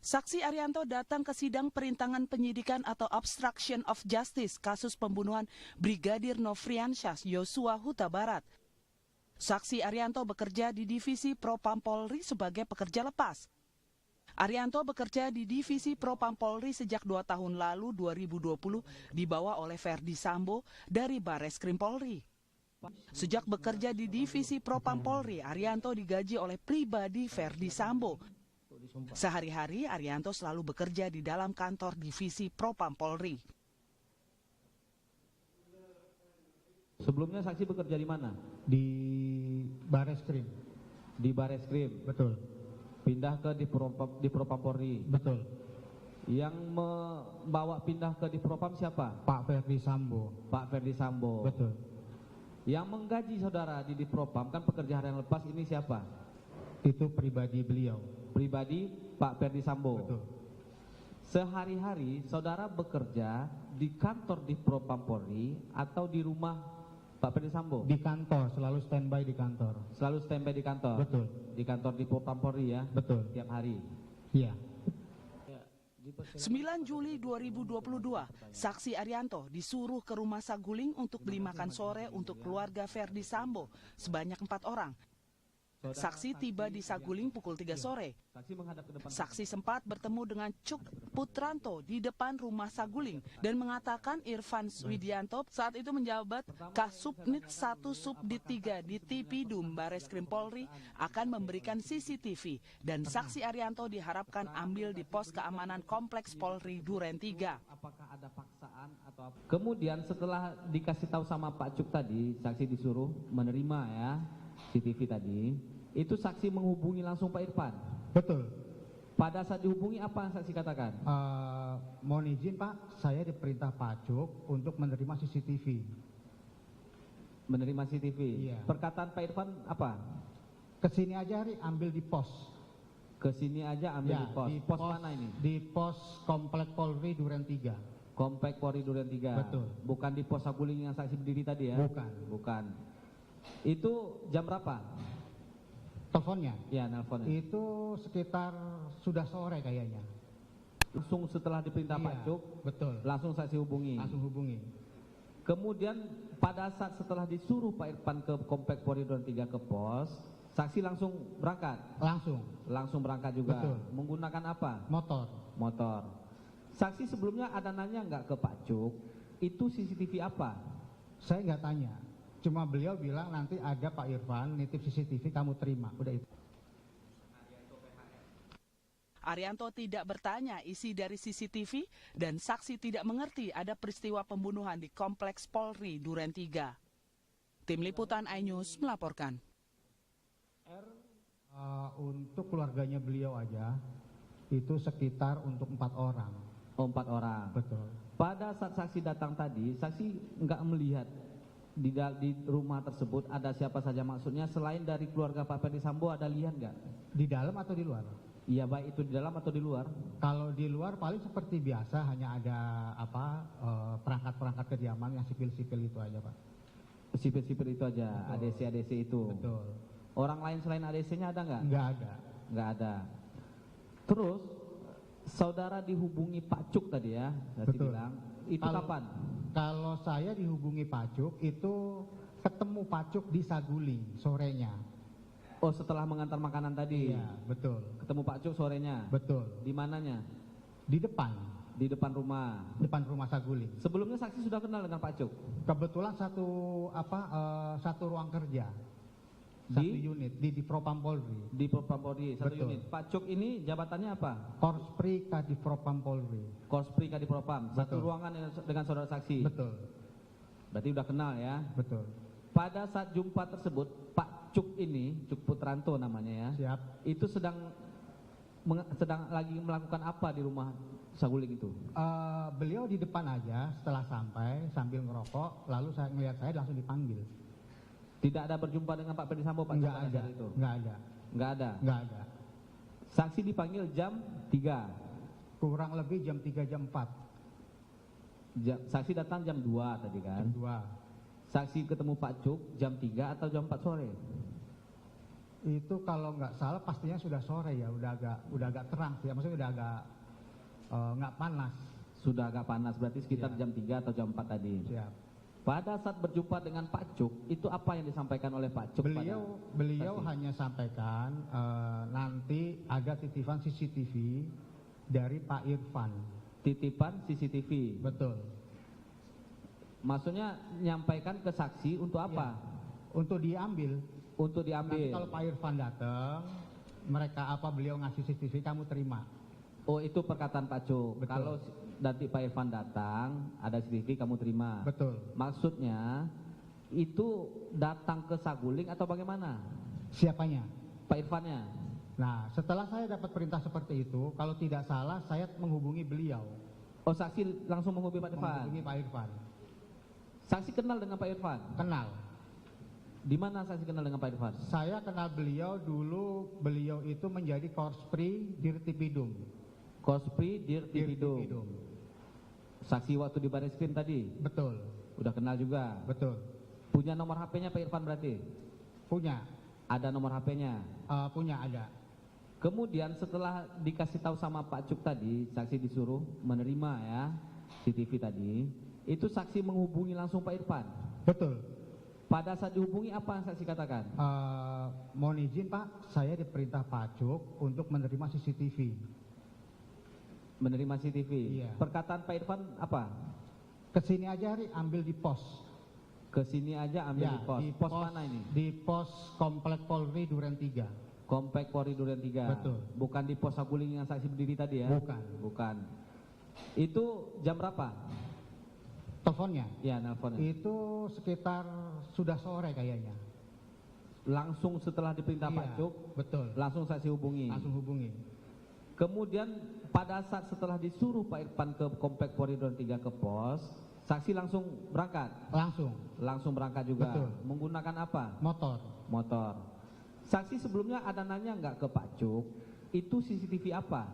Saksi Arianto datang ke sidang perintangan penyidikan atau obstruction of justice kasus pembunuhan Brigadir Nofriansyah Yosua Huta Barat. Saksi Arianto bekerja di Divisi Propam Polri sebagai pekerja lepas. Arianto bekerja di Divisi Propam Polri sejak 2 tahun lalu 2020 dibawa oleh Ferdi Sambo dari Bareskrim Polri. Sejak bekerja di Divisi Propam Polri, Arianto digaji oleh pribadi Ferdi Sambo. Sehari-hari Arianto selalu bekerja di dalam kantor Divisi Propam Polri. Sebelumnya saksi bekerja di mana? Di Bareskrim. Di Bareskrim. Betul. Pindah ke di Propam Polri. Betul. Yang membawa pindah ke di Propam siapa? Pak Ferdi Sambo. Pak Ferdi Sambo. Betul. Yang menggaji saudara di Propam kan pekerja harian lepas ini siapa? Itu pribadi beliau. Pribadi Pak Ferdi Sambo. Betul. Sehari-hari saudara bekerja di kantor di Propam Polri atau di rumah Pak Ferdi Sambo? Di kantor, selalu standby di kantor. Selalu standby di kantor? Betul. Di kantor di Propam Polri ya? Betul. Tiap hari? Iya. 9 Juli 2022, Saksi Arianto disuruh ke rumah Saguling untuk beli makan sore untuk keluarga Ferdi Sambo sebanyak 4 orang. Saksi tiba di Saguling pukul 3 sore. Saksi sempat bertemu dengan Cuk Putranto di depan rumah Saguling dan mengatakan Irfan Widianto saat itu menjabat Kasubnit 1 Subdit 3 di Tipidum Bareskrim Polri akan memberikan CCTV dan Saksi Arianto diharapkan ambil di pos keamanan Kompleks Polri Duren 3. Apakah ada paksaan atau apa? Kemudian setelah dikasih tahu sama Pak Cuk tadi, saksi disuruh menerima ya CCTV tadi, itu saksi menghubungi langsung Pak Irfan? Betul. Pada saat dihubungi apa yang saksi katakan? Mohon izin Pak, saya diperintah Pak Cuk untuk menerima CCTV. Menerima CCTV? Iya. Perkataan Pak Irfan apa? Kesini aja Hari, ambil di pos. Kesini aja ambil Ya, di pos. Pos mana ini? Di pos Komplek Polri Duren 3. Komplek Polri Duren 3? Betul. Bukan di pos Saguling yang saksi berdiri tadi ya? Bukan. Bukan. Itu jam berapa? Teleponnya? Ya, nelponnya. Itu sekitar sudah sore kayaknya. Langsung setelah diperintah Iya, Pak Cuk? betul. Langsung saksi hubungi? Langsung hubungi. Kemudian pada saat setelah disuruh Pak Irfan ke Komplek Polri Duren 3 ke pos, saksi langsung berangkat? Langsung. Langsung berangkat juga? Betul. Menggunakan apa? Motor. Motor. Saksi sebelumnya ada nanya nggak ke Pak Cuk, itu CCTV apa? Saya nggak tanya. Cuma beliau bilang nanti ada Pak Irfan nitip CCTV kamu terima. Udah itu. Arianto tidak bertanya isi dari CCTV dan saksi tidak mengerti ada peristiwa pembunuhan di Kompleks Polri Duren 3. Tim Liputan iNews melaporkan. Untuk keluarganya beliau aja itu sekitar untuk 4 orang. Oh, 4 orang. Betul. Pada saat saksi datang tadi, saksi nggak melihat di rumah tersebut ada siapa saja, maksudnya selain dari keluarga Pak Ferdi Sambo ada lihat nggak? Di dalam atau di luar? Iya, baik itu di dalam atau di luar? Kalau di luar paling seperti biasa, hanya ada perangkat-perangkat kediaman yang sipil-sipil itu aja Pak. Sipil-sipil itu aja, ADC itu. Betul. Orang lain selain ADC-nya ada nggak? Nggak ada. Nggak ada. Terus saudara dihubungi Pak Cuk tadi ya, saya bilang. Itu kapan? Kalau saya dihubungi Pak Cuk itu ketemu Pak Cuk di Saguling sorenya. Oh, setelah mengantar makanan tadi? Iya, betul. Ketemu Pak Cuk sorenya? Betul. Di mananya? Di depan. Di depan rumah? Depan rumah Saguling. Sebelumnya saksi sudah kenal dengan Pak Cuk? Kebetulan satu ruang kerja. Satu unit di Propam Polri. Di Propam Polri, satu Betul. unit. Pak Cuk ini jabatannya apa? Korspri Kadif Propam Polri. Korspri Kadif Propam. Satu Betul. ruangan dengan saudara saksi. Betul. Berarti udah kenal ya? Betul. Pada saat jumpa tersebut, Pak Cuk ini, Cuk Putranto namanya ya. Siap. Itu sedang lagi melakukan apa di rumah Saguling itu? Beliau di depan aja setelah sampai sambil ngerokok, lalu saya ngelihat saya langsung dipanggil. Tidak ada berjumpa dengan Pak Ferdi Sambo, Pak? Nggak Cuk, ada. itu? Nggak ada. Nggak ada? Nggak ada. Saksi dipanggil jam 3? Kurang lebih jam 3 jam 4. Saksi datang jam 2 tadi kan? Jam 2. Saksi ketemu Pak Cuk jam 3 atau jam 4 sore? Itu kalau nggak salah pastinya sudah sore ya, udah agak terang sih, maksudnya udah agak nggak panas. Sudah agak panas, berarti sekitar Iya. jam 3 atau jam 4 tadi. Siap. Pada saat berjumpa dengan Pak Cuk, itu apa yang disampaikan oleh Pak Cuk? Beliau saksi? hanya sampaikan nanti ada titipan CCTV dari Pak Irfan. Titipan CCTV. Betul. Maksudnya menyampaikan ke saksi untuk apa? Untuk diambil. Untuk Nanti diambil. kalau Pak Irfan datang, beliau ngasih CCTV, kamu terima. Oh, itu perkataan Pak Cuk. Betul. Kalau nanti Pak Irfan datang, ada CCTV kamu terima. Betul. Maksudnya itu datang ke Saguling atau bagaimana? Siapanya? Pak Irfannya. Nah, setelah saya dapat perintah seperti itu, kalau tidak salah saya menghubungi beliau. Oh, saksi langsung menghubungi Pak Irfan. Menghubungi Pak Irfan. Saksi kenal dengan Pak Irfan? Kenal. Di mana saksi kenal dengan Pak Irfan? Saya kenal beliau dulu, beliau itu menjadi Korspri Dirtipidum. Kospri Dirtipidum. Saksi waktu di Bareskrim tadi? Betul. Udah kenal juga? Betul. Punya nomor HP-nya Pak Irfan berarti? Punya. Ada nomor HP-nya? Punya, ada. Kemudian setelah dikasih tahu sama Pak Cuk tadi, saksi disuruh menerima ya CCTV tadi, itu saksi menghubungi langsung Pak Irfan. Betul. Pada saat dihubungi apa yang saksi katakan? Mohon izin Pak, saya diperintah Pak Cuk untuk menerima CCTV. Menerima CCTV. Iya. Perkataan Pak Irfan apa? Kesini aja Ri, ambil di pos. Kesini aja ambil Ya, di pos. Pos mana ini? Di pos Komplek Polri Duren 3. Komplek Polri Duren 3. Betul. Bukan di pos Saguling yang saksi berdiri tadi ya? Bukan. Bukan. Itu jam berapa? Teleponnya? Ya, nelponnya. Itu sekitar sudah sore kayaknya. Langsung setelah diperintah Iya, Pak Cuk, betul. langsung saksi hubungi. Langsung hubungi. Kemudian pada saat setelah disuruh Pak Irfan ke Komplek Polri Duren 3 ke pos, saksi langsung berangkat? Langsung berangkat juga. Betul. Menggunakan apa? Motor. Motor. Saksi sebelumnya ada nanya nggak ke Pak Cuk, itu CCTV apa?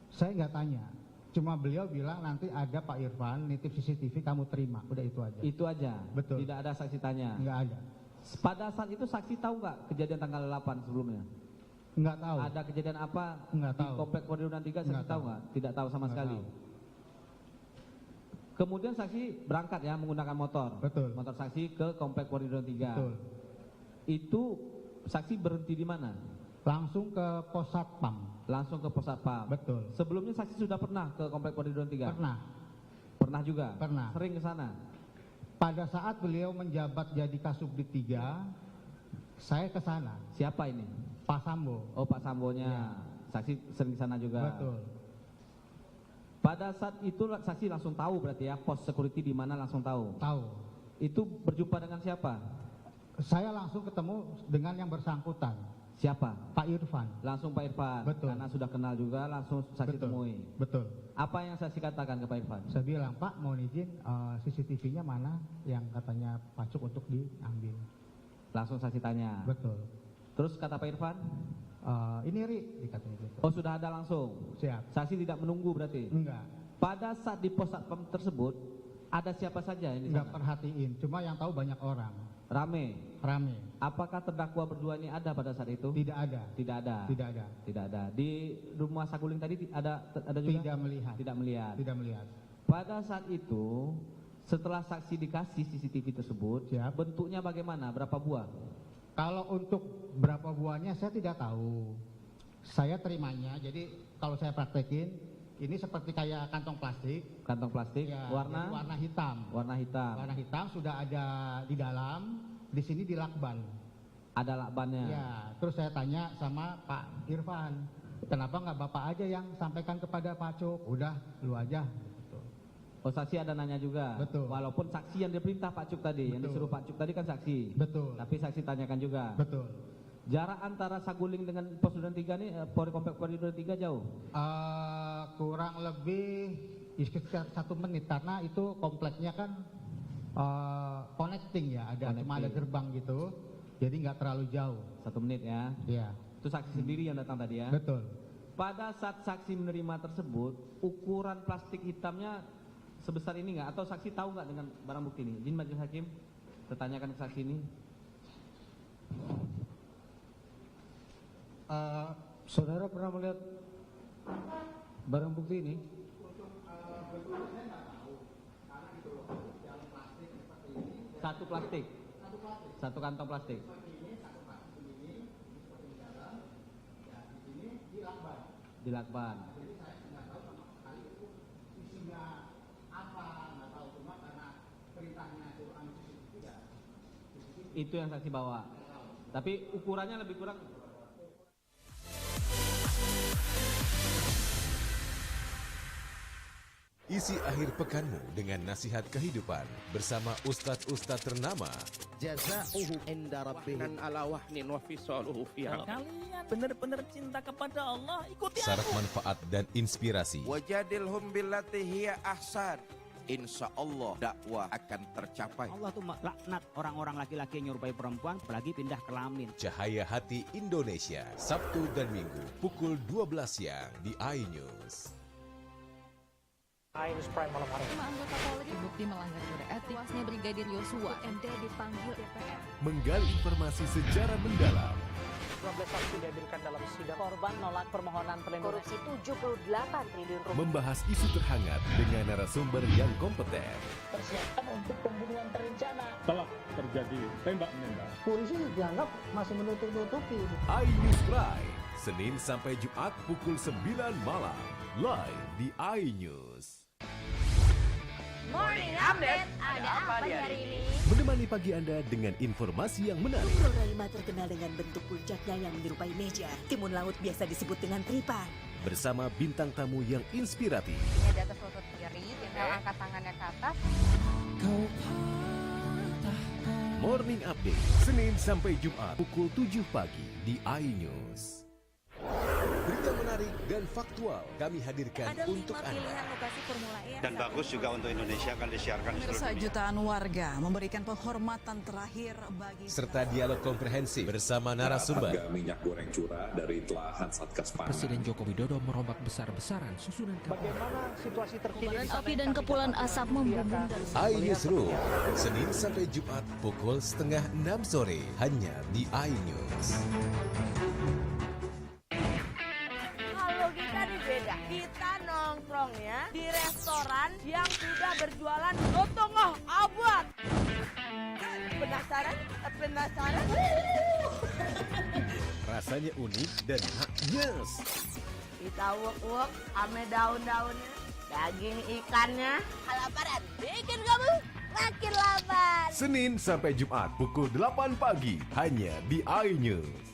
Saya nggak tanya. Cuma beliau bilang nanti ada Pak Irfan nitip CCTV, kamu terima. Udah itu aja. Itu aja? Betul. Tidak ada saksi tanya? Nggak ada. Pada saat itu saksi tahu nggak kejadian tanggal 8 sebelumnya? Nggak tahu. Ada kejadian apa Nggak di tahu. Komplek Polri Duren 3 saksi Nggak tahu tahu. nggak? Tidak tahu sama Nggak sekali. tahu. Kemudian saksi berangkat ya menggunakan motor. Betul. Motor saksi ke Komplek Polri Duren 3. Betul. Itu saksi berhenti di mana? Langsung ke pos Satpam. Langsung ke pos satpam. Betul. Sebelumnya saksi sudah pernah ke Komplek Polri Duren 3? Pernah. Pernah juga? Pernah. Sering ke sana? Pada saat beliau menjabat jadi Kasubdit 3, saya ke sana. Siapa ini? Pak Sambo. Oh, Pak Sambonya. Iya. Saksi sering ke sana juga. Betul. Pada saat itu saksi langsung tahu berarti ya pos security di mana langsung tahu. Tahu. Itu berjumpa dengan siapa? Saya langsung ketemu dengan yang bersangkutan, Siapa? Pak Irfan. Langsung Pak Irfan. Betul. Karena sudah kenal juga langsung saksi Betul. temui. Betul. Apa yang saksi katakan ke Pak Irfan? Saya bilang, Pak, mohon izin CCTV-nya mana yang katanya Pak Cuk untuk diambil. Langsung saksi tanya. Betul. Terus kata Pak Irfan? Ini Ri, dikatanya gitu. Oh, sudah ada langsung. Siap. Saksi tidak menunggu berarti. Enggak. Pada saat di pos satpam tersebut ada siapa saja yang di Enggak sana? perhatiin. Cuma yang tahu banyak orang. Rame. Rame. Apakah terdakwa berdua ini ada pada saat itu? Tidak ada. Tidak ada. Tidak ada. Tidak ada. Di rumah Saguling tadi ada juga? Tidak melihat. Tidak melihat. Tidak melihat. Pada saat itu setelah saksi dikasih CCTV tersebut, Siap. bentuknya bagaimana? Berapa buah? Kalau untuk berapa buahnya saya tidak tahu. Saya terimanya, jadi kalau saya praktekin, ini seperti kayak kantong plastik. Kantong plastik, Ya, warna? jadi warna hitam. Warna hitam. Warna hitam sudah ada di dalam, di sini dilakban. Ada lakbannya. Ya, terus saya tanya sama Pak Irfan, kenapa nggak Bapak aja yang sampaikan kepada Pak Cuk? Udah, lu aja. Gitu. Oh, saksi ada nanya juga. Betul. Walaupun saksi yang diperintah Pak Cuk tadi, yang Betul. disuruh Pak Cuk tadi kan saksi. Betul. Tapi saksi tanyakan juga. Betul. Jarak antara Saguling dengan pos Duren 3 ini, Komplek Polri Duren 3 jauh? Kurang lebih sekitar 1 menit karena itu kompleknya kan connecting ya, cuma ada Connecting. gerbang gitu, jadi nggak terlalu jauh. 1 menit ya. Ya, Itu saksi sendiri yang datang tadi ya. betul. Pada saat saksi menerima tersebut, ukuran plastik hitamnya sebesar ini nggak? Atau saksi tahu nggak dengan barang bukti ini? Izin majelis hakim, saya tanyakan ke saksi ini. Saudara pernah melihat barang bukti ini? Satu plastik. Satu kantong plastik. Di lakban. Itu yang saksi bawa. Tapi ukurannya lebih kurang. Isi akhir pekanmu dengan nasihat kehidupan bersama ustadz-ustadz ternama. Jazauhu inda rabbih ala wahnin wa fisaluhu fiha. Kalian benar-benar cinta kepada Allah, ikuti Syarat aku. manfaat dan inspirasi. Wajadilhum billati hiya ahsan. Insya Allah dakwah akan tercapai. Allah tuh laknat orang-orang laki-laki yang nyerupai perempuan, apalagi pindah kelamin. Cahaya Hati Indonesia, Sabtu dan Minggu pukul 12 siang di iNews. Anggota Polri terbukti melanggar kode etik. Tewasnya Brigadir Yosua, MD dipanggil DPR. Menggali informasi secara mendalam. 12 saksi dihadirkan dalam sidang. Korban nolak permohonan perlindungan. Korupsi 78 triliun rupiah. Membahas isu terhangat dengan narasumber yang kompeten. Persiapan untuk pembunuhan terencana. Telah terjadi tembak-menembak. Polisi dianggap masih menutup-nutupi. iNews Prime, Senin sampai Jumat pukul 9 malam. Live di iNews. Morning Update, ada apa di hari ini? Menemani pagi Anda dengan informasi yang menarik. Prorima terkenal dengan bentuk puncaknya yang menyerupai meja. Timun laut biasa disebut dengan tripa. Bersama bintang tamu yang inspiratif. Ini di atas lutut kiri, tinggal angkat tangannya ke atas. Morning Update, Senin sampai Jumat pukul 7 pagi di iNews. Berita menarik dan faktual kami hadirkan untuk Anda. Lokasi Formula E. Dan bagus juga untuk Indonesia akan disiarkan di seluruh dunia. Jutaan warga memberikan penghormatan terakhir bagi Serta dialog komprehensif bersama narasumber. Harga minyak goreng curah dari telahan Satgas Pangan. Presiden Joko Widodo merombak besar-besaran susunan kapal. Bagaimana situasi terkini? api dan kepulan asap membumbung dari iNewsroom, Senin sampai Jumat pukul 5:30 sore hanya di iNews. Beda. Kita nongkrongnya di restoran yang sudah berjualan soto ngoh abad. Penasaran? Penasaran? Rasanya unik dan yes. Kita wok-wok ame daun-daunnya, daging ikannya. Kelaparan bikin kamu makin lapar. Senin sampai Jumat pukul 8 pagi hanya di iNews.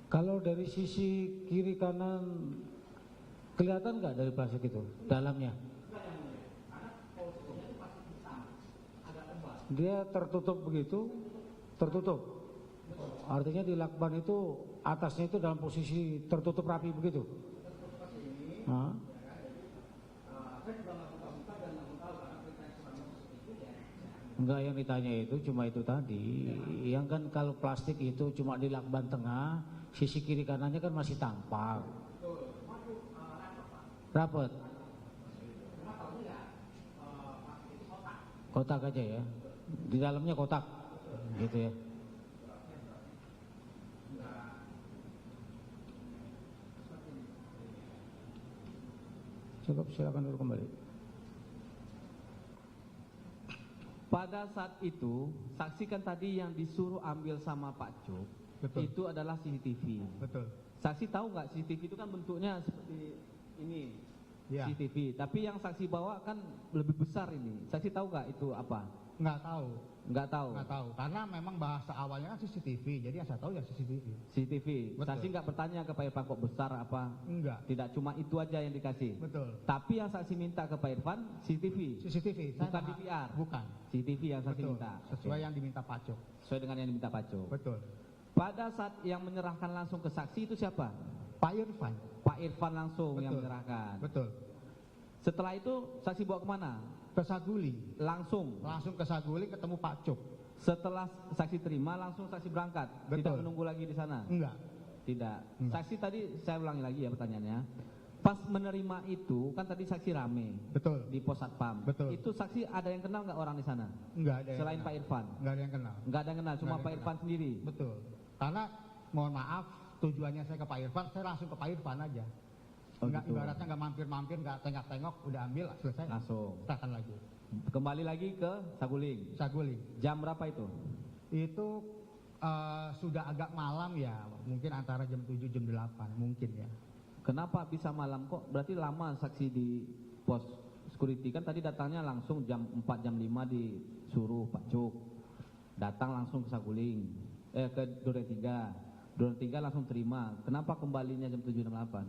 Kalau dari sisi kiri kanan kelihatan nggak dari plastik itu dalamnya? Dia tertutup begitu, tertutup. Artinya di lakban itu atasnya itu dalam posisi tertutup rapi begitu. Nah. Enggak, yang ditanya itu cuma itu tadi. Yang kan kalau plastik itu cuma di lakban tengah, sisi kiri kanannya kan masih tampak. Rapat. Kotak aja ya. Di dalamnya kotak. Gitu ya. Cukup, silakan dulu kembali. Pada saat itu, saksikan tadi yang disuruh ambil sama Pak Cuk, itu adalah CCTV. Betul. Saksi tahu nggak CCTV itu kan bentuknya seperti ini, ya. CCTV. Tapi yang saksi bawa kan lebih besar ini. Saksi tahu nggak itu apa? Nggak tahu. Nggak tahu. Nggak tahu. Karena memang bahasa awalnya kan CCTV. Jadi yang saya tahu ya CCTV. CCTV. Betul. Saksi nggak bertanya ke Pak Irfan kok besar apa? Enggak. Tidak cuma itu aja yang dikasih. Betul. Tapi yang saksi minta ke Pak Irfan CCTV. CCTV. Bukan DVR. Bukan. CCTV yang saksi Betul. minta. Sesuai yang diminta Pak Cuk. Sesuai dengan yang diminta Pak Cuk. Betul. Pada saat yang menyerahkan langsung ke saksi itu siapa? Pak Irfan. Pak Irfan langsung. Betul. Yang menyerahkan. Betul. Setelah itu saksi bawa kemana? Ke Saguli. Langsung ke Saguli ketemu Pak Cuk. Setelah saksi terima langsung saksi berangkat, Betul. tidak menunggu lagi di sana? Enggak. Tidak. Enggak. Saksi tadi saya ulangi lagi ya pertanyaannya. Pas menerima itu kan tadi saksi rame. Betul. Di pos satpam. Betul. Itu saksi ada yang kenal nggak orang di sana? Enggak ada. Selain Pak Irfan. Enggak ada yang kenal. Nggak ada yang kenal, cuma Nggak ada Pak yang Irfan sendiri. Betul. Karena mohon maaf tujuannya saya ke Pak Irfan, saya langsung ke Pak Irfan aja. Oh, Enggak, gitu. ibaratnya nggak mampir-mampir, nggak tengok-tengok, udah ambil selesai. Langsung. Serahkan lagi. Kembali lagi ke Saguling. Saguling. Jam berapa itu? Itu sudah agak malam ya, mungkin antara jam 7 jam 8 mungkin ya. Kenapa bisa malam kok? Berarti lama saksi di pos security kan tadi datangnya langsung jam 4 jam 5 disuruh Pak Cuk. Datang langsung ke Saguling. Ke Duren 3. Duren 3 langsung terima. Kenapa kembalinya jam 7 jam 8?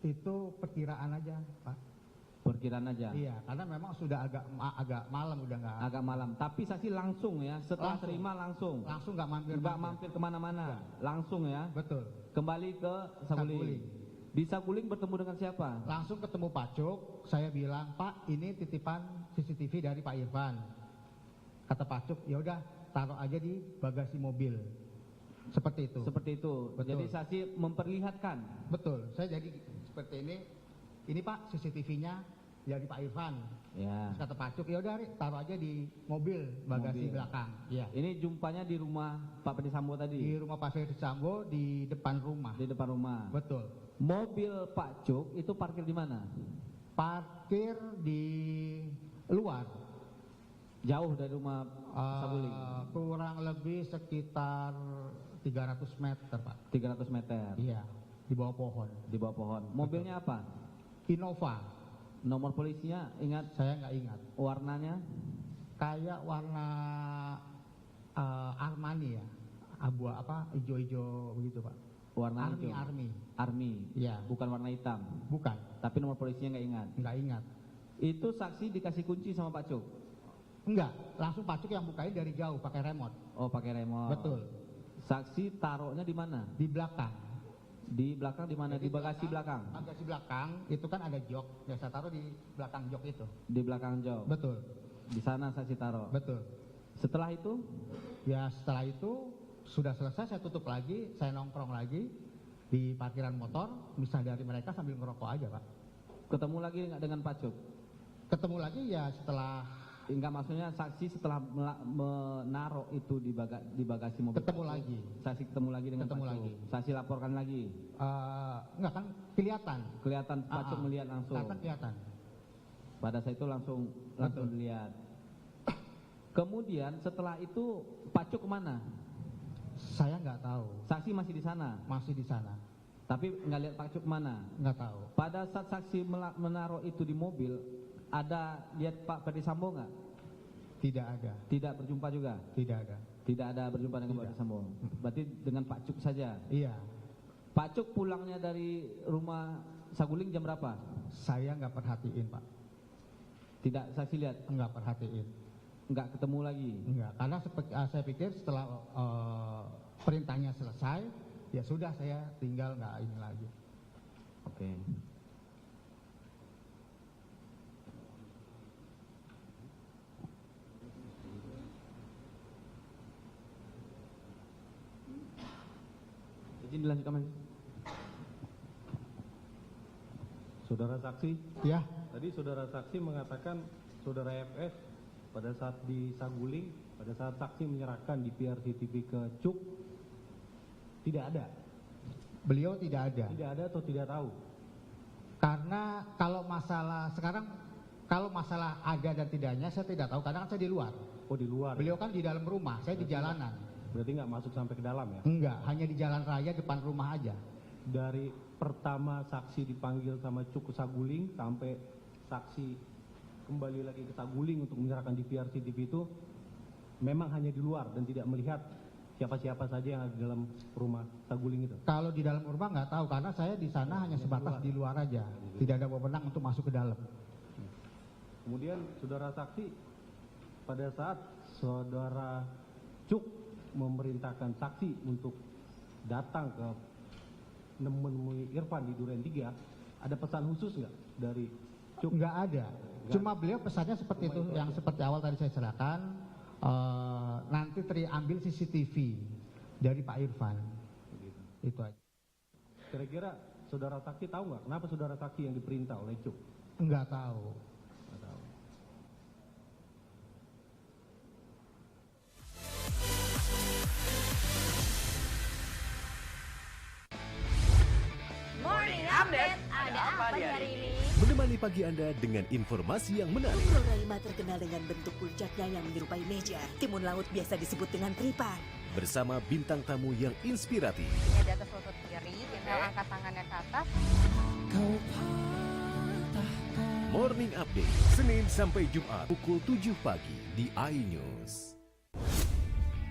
Itu perkiraan aja, Pak. Perkiraan aja. Iya, karena memang sudah agak malam, udah nggak. Agak malam. Tapi saksi langsung ya, setelah Langsung. terima langsung. Langsung nggak mampir. Nggak mampir kemana-mana. Langsung ya. Betul. Kembali ke Saguling. Saguling. Di Saguling bertemu dengan siapa? Langsung ketemu Pak Cuk, saya bilang, Pak ini titipan CCTV dari Pak Irfan. Kata Pak Cuk, ya udah taruh aja di bagasi mobil. Seperti itu. Seperti itu. Betul. Jadi saksi memperlihatkan. Betul. Saya jadi seperti ini Pak CCTV-nya dari Pak Irfan. Ya. Terus kata Pak Cuk, ya udah taruh aja di mobil bagasi belakang. Ya. Ini jumpanya di rumah Pak Ferdi Sambo tadi. Di rumah Pak Ferdi Sambo di depan rumah. Di depan rumah. Betul. Mobil Pak Cuk itu parkir di mana? Parkir di luar. Jauh dari rumah Saguling. Kurang lebih sekitar 300 meter, Pak. 300 meter. Iya, di bawah pohon. Di bawah pohon. Mobilnya apa? Innova. Nomor polisinya ingat? Saya nggak ingat. Warnanya? Kayak warna Armani ya. Abu apa? Ijo-ijo begitu, Pak. Warna Army, hijau. Army. Army. Iya. Bukan warna hitam. Bukan. Tapi nomor polisinya nggak ingat. Nggak ingat. Itu saksi dikasih kunci sama Pak Cuk? Enggak, langsung Pak Cuk yang bukain dari jauh pakai remote. Oh, pakai remote. Betul. Saksi taruhnya di mana? Di belakang. Di belakang di mana? Di bagasi belakang. Bagasi belakang itu kan ada jok. Ya saya taruh di belakang jok itu. Di belakang jok. Betul. Di sana saksi taruh. Betul. Setelah itu? Ya setelah itu sudah selesai, saya tutup lagi, saya nongkrong lagi di parkiran motor, misal dari mereka sambil ngerokok aja, Pak. Ketemu lagi nggak dengan Pak Cuk? Ketemu lagi ya setelah. Enggak, maksudnya saksi setelah menaruh itu di bagasi mobil. Ketemu lagi. Saksi ketemu lagi dengan Ketemu Pak Cuk. lagi. Saksi laporkan lagi. Enggak kan kelihatan. Kelihatan Pak Cuk melihat langsung. Kelihatan. Pada saat itu langsung dilihat. Kemudian setelah itu Pak Cuk kemana? Saya nggak tahu. Saksi masih di sana? Masih di sana. Tapi nggak lihat Pak Cuk kemana? Nggak tahu. Pada saat saksi menaruh itu di mobil, ada lihat Pak Ferdi Sambo nggak? Tidak ada. Tidak berjumpa juga? Tidak ada. Tidak ada berjumpa dengan Pak Ferdi Sambo. Berarti dengan Pak Cuk saja? Iya. Pak Cuk pulangnya dari rumah Saguling jam berapa? Saya nggak perhatiin, Pak. Tidak saksi lihat? Nggak perhatiin. Nggak ketemu lagi? Enggak, karena saya pikir setelah perintahnya selesai, ya sudah saya tinggal nggak ini lagi. Oke. Izin dilanjutkan lagi. Saudara saksi? Ya. Tadi saudara saksi mengatakan saudara FS pada saat di Saguling, pada saat saksi menyerahkan di PRCTV ke Cuk, tidak ada. Beliau tidak ada. Tidak ada atau tidak tahu? Karena kalau masalah sekarang, kalau masalah ada dan tidaknya saya tidak tahu karena kan saya di luar. Oh, di luar. Beliau kan di dalam rumah, saya di jalanan. Berarti nggak masuk sampai ke dalam ya? Enggak, hanya di jalan raya depan rumah aja. Dari pertama saksi dipanggil sama Cuk ke Saguling sampai saksi kembali lagi ke Saguling untuk menyerahkan di PRCTV itu memang hanya di luar dan tidak melihat siapa-siapa saja yang ada di dalam rumah Saguling itu? Kalau di dalam rumah nggak tahu karena saya di sana hanya sebatas di luar aja, tidak ada wewenang untuk masuk ke dalam. Kemudian saudara saksi pada saat saudara Cuk memerintahkan saksi untuk datang ke menemui Irfan di Duren 3, ada pesan khusus nggak dari Cuk? Nggak ada. Cuma beliau pesannya seperti itu, yang seperti awal tadi saya ceritakan, nanti ambil CCTV dari Pak Irfan. Itu aja. Kira-kira saudara saksi tahu nggak kenapa saudara saksi yang diperintah oleh Cuk? Enggak tahu. Nggak tahu. Morning Update, ada apa di hari ini? Menemani pagi Anda dengan informasi yang menarik. Pulau Raima terkenal dengan bentuk puncaknya yang menyerupai meja. Timun laut biasa disebut dengan tripan. Bersama bintang tamu yang inspiratif. Ya, di atas lutut kiri, tinggal angkat tangannya ke atas. Morning Update, Senin sampai Jumat pukul 7 pagi di iNews.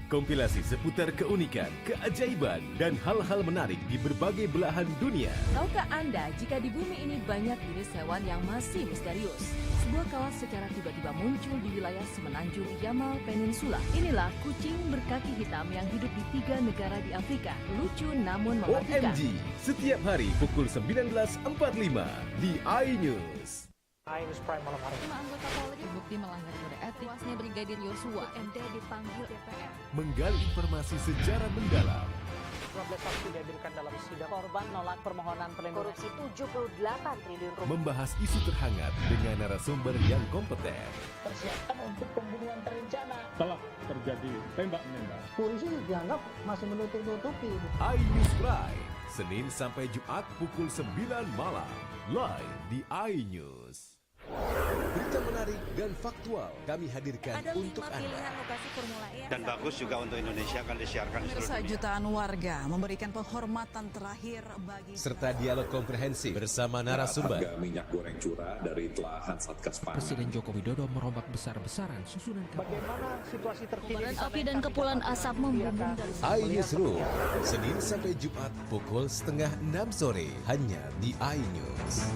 Kompilasi seputar keunikan, keajaiban, dan hal-hal menarik di berbagai belahan dunia. Tahukah Anda jika di bumi ini banyak jenis hewan yang masih misterius? Sebuah kawas secara tiba-tiba muncul di wilayah semenanjung Yamal Peninsula. Inilah kucing berkaki hitam yang hidup di 3 negara di Afrika. Lucu namun mematikan. OMG, setiap hari pukul 19.45 di iNews. iNews Prime malam hari. 5 anggota Polri terbukti melanggar kode etik. Tewasnya Brigadir Yosua, MD dipanggil DPR. Menggali informasi sejarah mendalam. 12 saksi dihadirkan dalam sidang. Korban nolak permohonan perlindungan. Korupsi 78 triliun rupiah. Membahas isu terhangat dengan narasumber yang kompeten. Persiapan untuk pembunuhan terencana. Telah terjadi tembak-menembak. Polisi dianggap masih menutup-nutupi. iNews Prime, Senin sampai Jumat pukul 9 malam. Live di iNews. Berita menarik dan faktual kami hadirkan Ada untuk 5 Anda. pilihan lokasi Formula E. Dan bagus juga untuk Indonesia akan disiarkan di seluruh dunia. Jutaan warga memberikan penghormatan terakhir bagi Serta dialog komprehensif bersama narasumber. Harga minyak goreng curah dari telahan Satgas Pangan. Presiden Joko Widodo merombak besar-besaran susunan Bagaimana situasi terkini? kobaran api dan kepulan asap membumbung dari iNewsroom, Senin sampai Jumat pukul 5:30 sore hanya di iNews.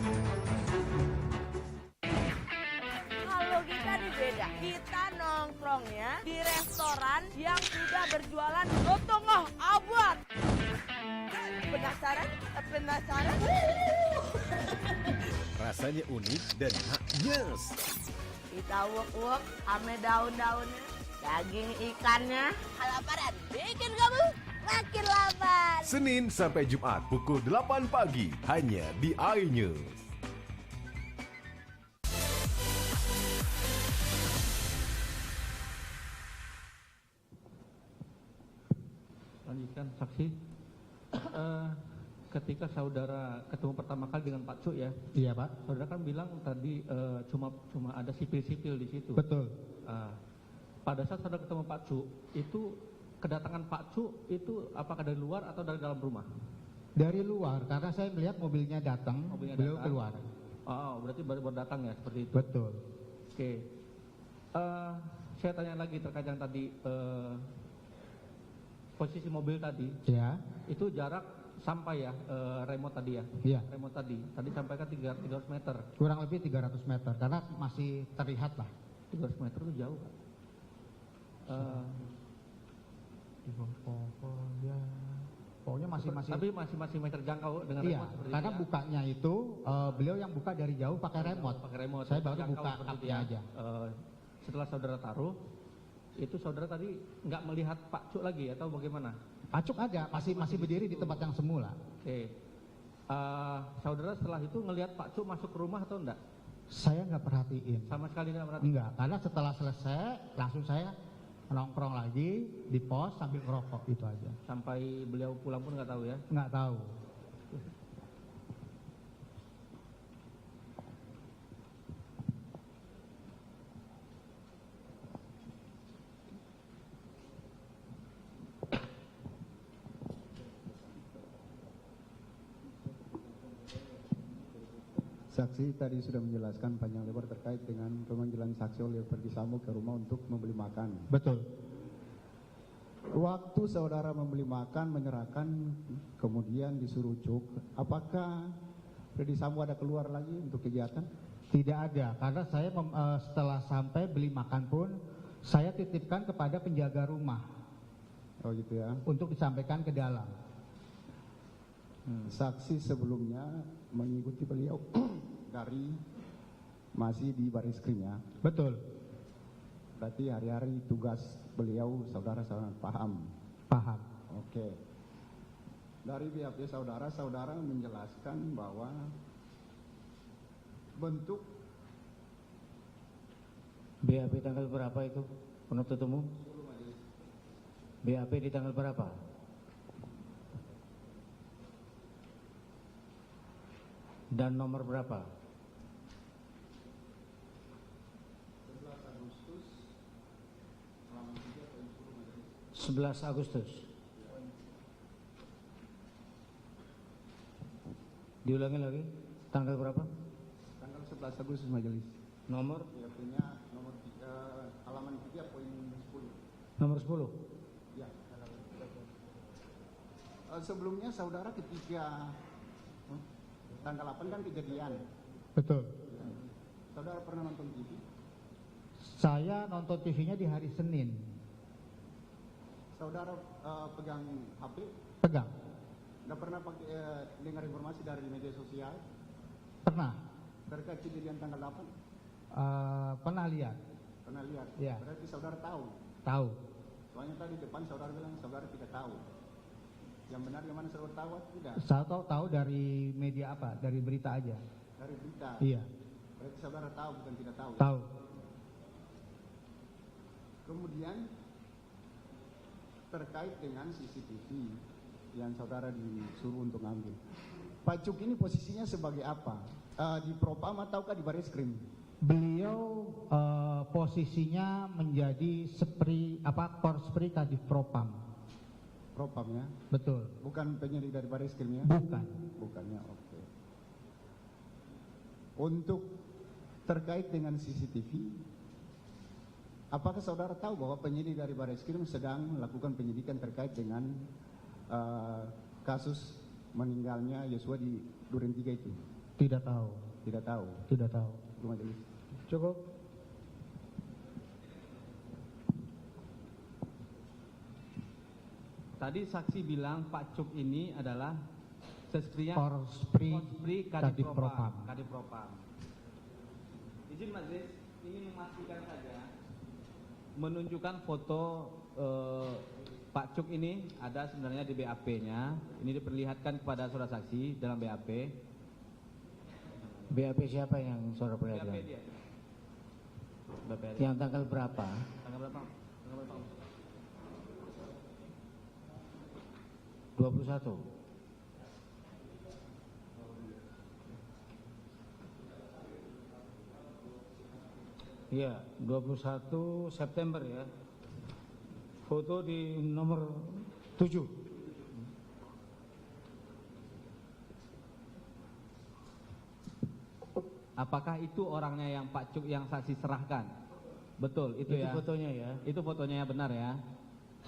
Kalau kita nih beda, kita nongkrongnya di restoran yang sudah berjualan soto ngoh abad. Penasaran? Penasaran? Rasanya unik dan nyes. Kita uek-uek ame daun-daunnya, daging ikannya. Kelaparan bikin kamu makin lapar. Senin sampai Jumat pukul 8 pagi hanya di iNews. Lanjutkan saksi. Ketika saudara ketemu pertama kali dengan Pak Cuk ya, Iya Pak. saudara kan bilang tadi cuma ada sipil-sipil di situ. Betul. Pada saat saudara ketemu Pak Cuk, itu kedatangan Pak Cuk itu apakah dari luar atau dari dalam rumah? Dari luar, karena saya melihat mobilnya datang, beliau datang. keluar. Oh, berarti baru datang ya seperti itu. Betul. Oke. Saya tanya lagi terkait yang tadi posisi mobil tadi. Ya. Itu jarak sampai ya remote tadi ya. Iya. Remote tadi sampaikan 300 meter. Kurang lebih 300 meter, karena masih terlihat lah. 300 meter itu jauh kan? Pokoknya masih Tapi masih terjangkau dengan iya, remote seperti karena itu ya? bukanya itu beliau yang buka dari jauh pakai remote. Pakai remote. Saya baru Terjangkau buka seperti itu app-nya ya. aja. Setelah saudara taruh, itu saudara tadi nggak melihat Pak Cuk lagi atau bagaimana? Pacuk ada, masih berdiri di tempat yang semula. Oke. Saudara setelah itu ngelihat Pak Cuk masuk ke rumah atau enggak? Saya nggak perhatiin. Sama sekali nggak perhatiin? Enggak, karena setelah selesai langsung saya nongkrong lagi di pos sambil ngerokok, itu aja. Sampai beliau pulang pun nggak tahu ya? Nggak tahu. Saksi tadi sudah menjelaskan panjang lebar terkait dengan pemanggilan saksi oleh Ferdy Sambo ke rumah untuk membeli makan. Betul. Waktu saudara membeli makan, menyerahkan, kemudian disuruh Cuk, apakah Ferdy Sambo ada keluar lagi untuk kegiatan? Tidak ada, karena saya setelah sampai beli makan pun saya titipkan kepada penjaga rumah. Oh gitu ya. Untuk disampaikan ke dalam. Saksi sebelumnya mengikuti beliau. Dari masih di baris krim ya. Betul. Berarti hari-hari tugas beliau saudara paham? Paham. Oke. Dari BAP saudara menjelaskan bahwa bentuk BAP tanggal berapa itu penuntut umum? BAP di tanggal berapa? Dan nomor berapa? 11 Agustus. Diulangi lagi, tanggal berapa? Tanggal 11 Agustus majelis. Nomor? BAP-nya nomor 3, halaman 3.10. Nomor 10? Ya. Sebelumnya saudara ketika tanggal 8 kan kejadian. Betul. Saudara pernah nonton TV? Saya nonton TV-nya di hari Senin. Saudara pegang HP? Pegang. Nggak pernah dengar informasi dari media sosial? Pernah. Terkait kejadian tanggal 8? Pernah lihat. Pernah lihat? Ya. Berarti saudara tahu? Tahu. Soalnya tadi depan saudara bilang saudara tidak tahu. Yang benar yang mana saudara tahu atau tidak? Saya tahu dari media apa? Dari berita aja. Dari berita? Iya. Berarti saudara tahu bukan tidak tahu? Tahu. Ya? Kemudian terkait dengan CCTV yang saudara disuruh untuk ambil. Pak Cuk ini posisinya sebagai apa? Di Propam ataukah di Bareskrim? Beliau posisinya menjadi Korspri Kadif Propam. Propam ya? Betul. Bukan penyidik dari Bareskrim ya? Bukan. Bukannya, oke. Untuk terkait dengan CCTV, apakah saudara tahu bahwa penyidik dari Bareskrim sedang melakukan penyidikan terkait dengan kasus meninggalnya Yosua di Duren 3 itu? Tidak tahu. Tidak tahu? Tidak tahu. Majelis. Cukup. Tadi saksi bilang Pak Cuk ini adalah sestrinya Korspri Kadif Propam. Izin majelis, ini memastikan saja, menunjukkan foto Pak Cuk ini ada sebenarnya di BAP-nya. Ini diperlihatkan kepada saudara saksi dalam BAP. BAP siapa yang saudara perlihatkan? BAP dia. Yang tanggal berapa? Tanggal berapa? 21. Iya, 21 September ya. Foto di nomor 7. Apakah itu orangnya yang Pak Cuk yang saksi serahkan? Betul, itu ya. Itu fotonya ya. Itu fotonya ya, benar ya,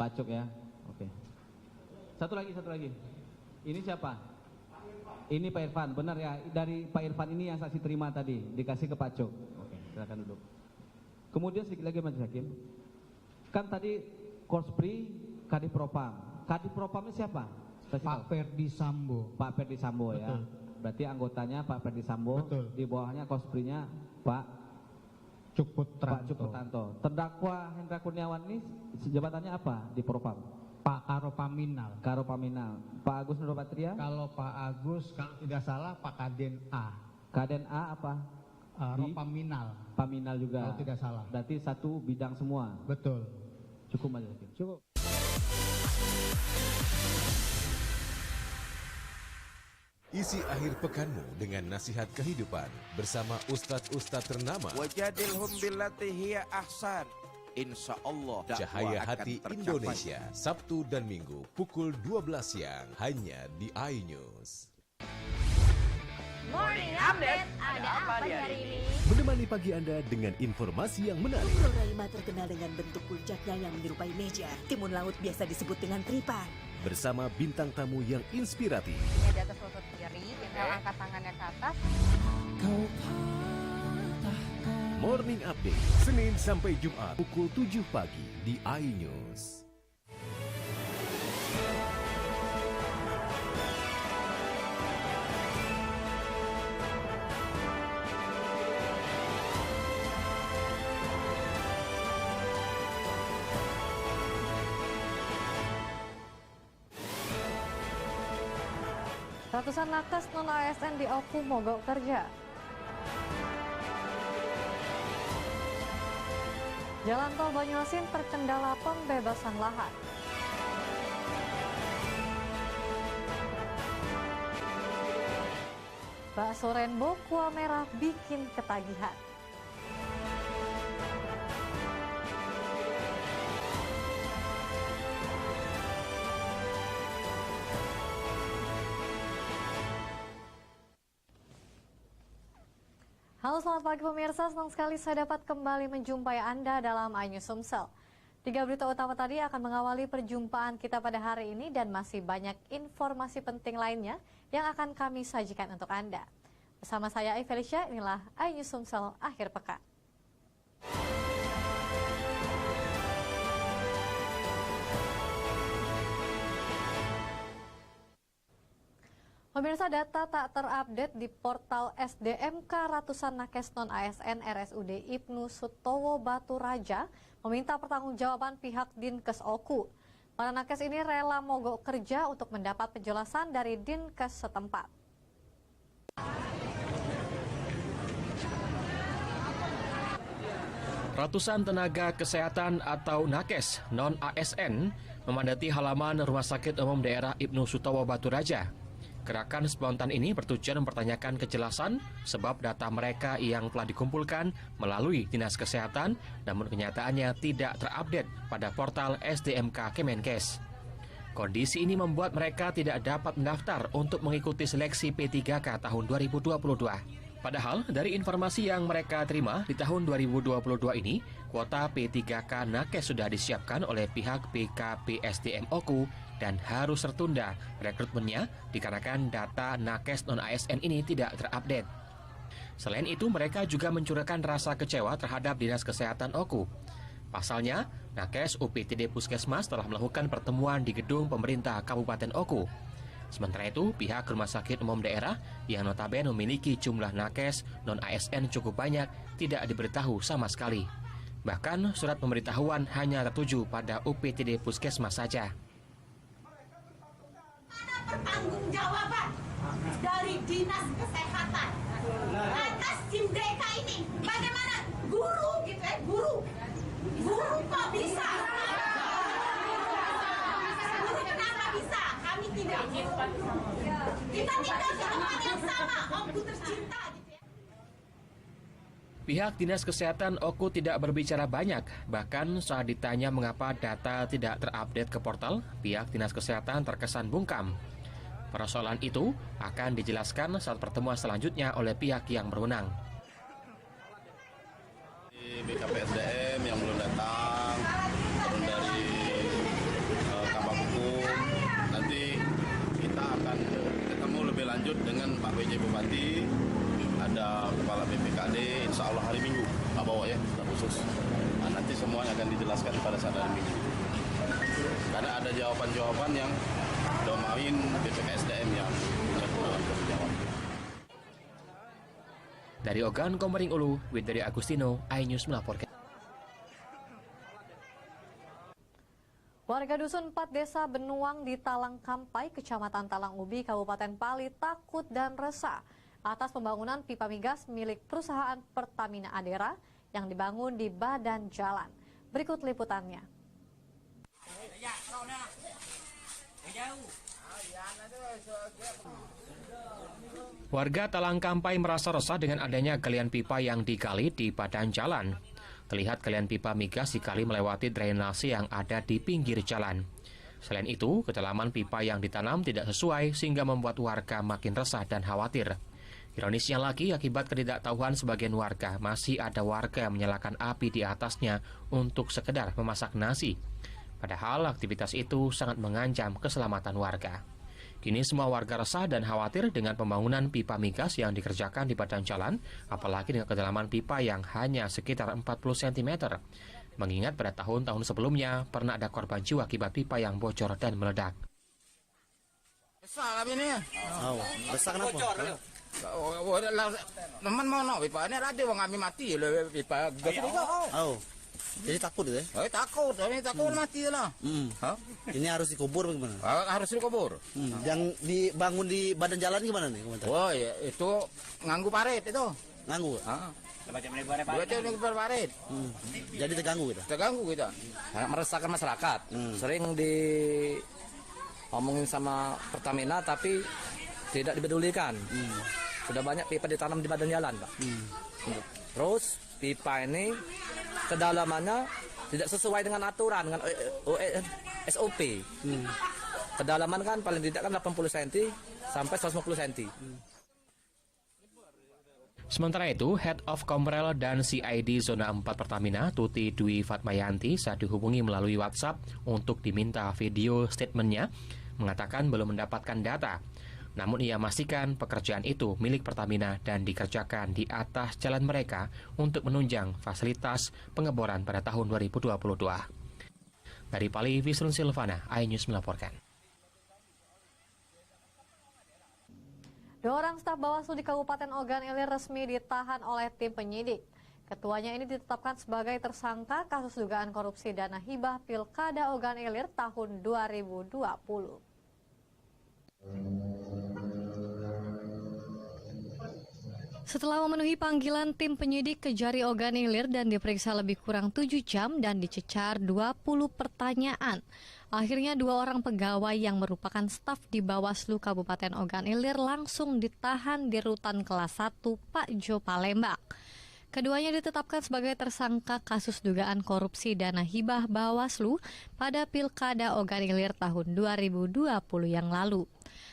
Pak Cuk ya. Oke. Satu lagi. Ini siapa? Ini Pak Irfan, benar ya. Dari Pak Irfan ini yang saksi terima tadi, dikasih ke Pak Cuk. Oke, silakan duduk. Kemudian sedikit lagi Majelis Hakim. Kan tadi Korspri Kadif Propam. Kadif Propamnya siapa? Pak Ferdi Sambo. Pak Ferdi Sambo. Betul. Ya. Berarti anggotanya Pak Ferdi Sambo. Betul. Di bawahnya Korspri-nya Pak Cuk Putranto. Terdakwa Hendra Kurniawan ini jabatannya apa di Propam? Pak Karopaminal. Pak Agus Nurpatria? Kalau Pak Agus, kalau tidak salah Pak Kaden A. Kaden A apa? Ropaminal. Paminal juga. Kalau tidak salah. Berarti satu bidang semua. Betul. Cukup Majelis Hakim. Cukup. Isi akhir pekanmu dengan nasihat kehidupan bersama ustadz-ustadz ternama. Wajadilhum billati hiya ahsan. Insya Allah Cahaya Hati Indonesia, Sabtu dan Minggu pukul 12 siang hanya di iNews. Morning Update, ada apa di hari ini? Menemani pagi Anda dengan informasi yang menarik. Pulau Raima terkenal dengan bentuk puncaknya yang menyerupai meja. Timun laut biasa disebut dengan tripa. Bersama bintang tamu yang inspiratif. Ini di atas lutut kiri, tinggal angkat tangannya ke atas. Morning Update, Senin sampai Jumat pukul 7 pagi di iNews. Ratusan nakes non-ASN di Oku mogok kerja. Jalan tol Banyuasin terkendala pembebasan lahan. Bakso Rainbow kuah merah bikin ketagihan. Halo, selamat pagi pemirsa, senang sekali saya dapat kembali menjumpai Anda dalam iNews Sumsel. 3 berita utama tadi akan mengawali perjumpaan kita pada hari ini dan masih banyak informasi penting lainnya yang akan kami sajikan untuk Anda. Bersama saya Felicia, inilah iNews Sumsel akhir pekan. Pemirsa, data tak terupdate di portal SDMK ratusan nakes non-ASN RSUD Ibnu Sutowo Batu Raja meminta pertanggungjawaban pihak Dinkes Oku. Para nakes ini rela mogok kerja untuk mendapat penjelasan dari Dinkes setempat. Ratusan tenaga kesehatan atau nakes non-ASN memadati halaman Rumah Sakit Umum Daerah Ibnu Sutowo Batu Raja. Gerakan spontan ini bertujuan mempertanyakan kejelasan sebab data mereka yang telah dikumpulkan melalui Dinas Kesehatan, namun kenyataannya tidak terupdate pada portal SDMK Kemenkes. Kondisi ini membuat mereka tidak dapat mendaftar untuk mengikuti seleksi P3K tahun 2022. Padahal dari informasi yang mereka terima di tahun 2022 ini, kuota P3K nakes sudah disiapkan oleh pihak BKPSDM Oku dan harus tertunda rekrutmennya dikarenakan data nakes non-ASN ini tidak terupdate. Selain itu, mereka juga mencurahkan rasa kecewa terhadap Dinas Kesehatan Oku. Pasalnya, nakes UPTD Puskesmas telah melakukan pertemuan di gedung pemerintah Kabupaten Oku. Sementara itu, pihak Rumah Sakit Umum Daerah yang notabene memiliki jumlah nakes non-ASN cukup banyak tidak diberitahu sama sekali. Bahkan surat pemberitahuan hanya tertuju pada UPTD Puskesmas saja. Pertanggungjawaban dari Dinas Kesehatan atas SIMDK ini. Bagaimana guru gitu ya, guru kok bisa? Guru kenapa bisa? Kami tidak. Kita tinggal di tempat yang sama, Oku tercinta gitu ya. Pihak Dinas Kesehatan Oku tidak berbicara banyak, bahkan saat ditanya mengapa data tidak terupdate ke portal, pihak Dinas Kesehatan terkesan bungkam. Persoalan itu akan dijelaskan saat pertemuan selanjutnya oleh pihak yang berwenang. BKPSDM yang belum datang, turun dari Kabak Hukum, nanti kita akan ketemu lebih lanjut dengan Pak PJ Bupati, ada Kepala BPKD, insya Allah hari Minggu, Pak bawa ya, staf khusus. Nah, nanti semuanya akan dijelaskan pada saat hari Minggu. Karena ada jawaban-jawaban yang domain BPKSDM yang punya kewenangan jawab. Dari Ogan Komering Ulu, Widari Agustino, iNews melaporkan. Warga Dusun 4 Desa Benuang di Talang Kampai, Kecamatan Talang Ubi, Kabupaten Pali takut dan resah atas pembangunan pipa migas milik perusahaan Pertamina Adera yang dibangun di badan jalan. Berikut liputannya. Warga Talang Kampai merasa resah dengan adanya galian pipa yang digali di badan jalan. Terlihat galian pipa migas digali melewati drainase yang ada di pinggir jalan. Selain itu, kedalaman pipa yang ditanam tidak sesuai sehingga membuat warga makin resah dan khawatir. Ironisnya lagi, akibat ketidaktahuan sebagian warga, masih ada warga yang menyalakan api di atasnya untuk sekedar memasak nasi. Padahal aktivitas itu sangat mengancam keselamatan warga. Kini semua warga resah dan khawatir dengan pembangunan pipa migas yang dikerjakan di badan jalan, apalagi dengan kedalaman pipa yang hanya sekitar 40 cm. Mengingat pada tahun-tahun sebelumnya pernah ada korban jiwa akibat pipa yang bocor dan meledak. Besar ini ya? Oh, besar kenapa? Teman mau no pipa ini ada wong kami mati pipa gas itu. Oh. Jadi takut ya? Takut, ini takut mati lah. Ini harus dikubur bagaimana? Harus dikubur. Yang dibangun di badan jalan gimana nih komentar? Oh ya, itu nganggu parit itu. Nganggu? Baca parit. Jadi terganggu kita? Terganggu kita. Meresahkan masyarakat. Sering diomongin sama Pertamina tapi tidak dipedulikan. Sudah banyak pipa ditanam di badan jalan, Pak. Terus pipa ini kedalamannya tidak sesuai dengan aturan, dengan SOP. Kedalaman kan paling tidak kan 80 cm sampai 150 cm. Sementara itu, Head of Komrel dan CID Zona 4 Pertamina, Tuti Dwi Fatmayanti, saat dihubungi melalui WhatsApp untuk diminta video statementnya, mengatakan belum mendapatkan data. Namun ia memastikan pekerjaan itu milik Pertamina dan dikerjakan di atas jalan mereka untuk menunjang fasilitas pengeboran pada tahun 2022. Dari Pali, Wisrun Silvana, iNews melaporkan. 2 orang staf Bawaslu di Kabupaten Ogan Ilir resmi ditahan oleh tim penyidik. Ketuanya ini ditetapkan sebagai tersangka kasus dugaan korupsi dana hibah Pilkada Ogan Ilir tahun 2020. Setelah memenuhi panggilan tim penyidik Kejari Ogan Ilir dan diperiksa lebih kurang 7 jam dan dicecar 20 pertanyaan, akhirnya 2 orang pegawai yang merupakan staf di Bawaslu Kabupaten Ogan Ilir langsung ditahan di Rutan Kelas 1 Pak Jo Palembang. Keduanya ditetapkan sebagai tersangka kasus dugaan korupsi dana hibah Bawaslu pada Pilkada Ogan Ilir tahun 2020 yang lalu.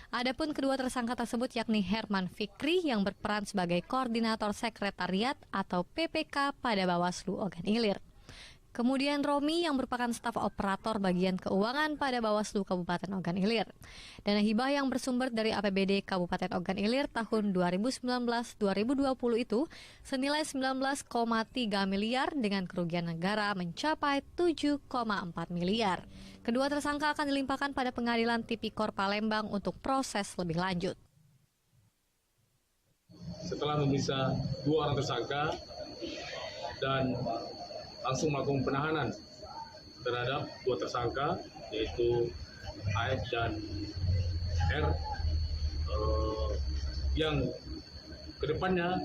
Adapun kedua tersangka tersebut yakni Herman Fikri yang berperan sebagai koordinator sekretariat atau PPK pada Bawaslu Ogan Ilir. Kemudian Romi yang merupakan staf operator bagian keuangan pada Bawaslu Kabupaten Ogan Ilir. Dana hibah yang bersumber dari APBD Kabupaten Ogan Ilir tahun 2019-2020 itu senilai 19,3 miliar dengan kerugian negara mencapai 7,4 miliar. Kedua tersangka akan dilimpahkan pada Pengadilan Tipikor Palembang untuk proses lebih lanjut. Setelah memeriksa 2 orang tersangka dan langsung melakukan penahanan terhadap 2 tersangka yaitu AF dan R yang kedepannya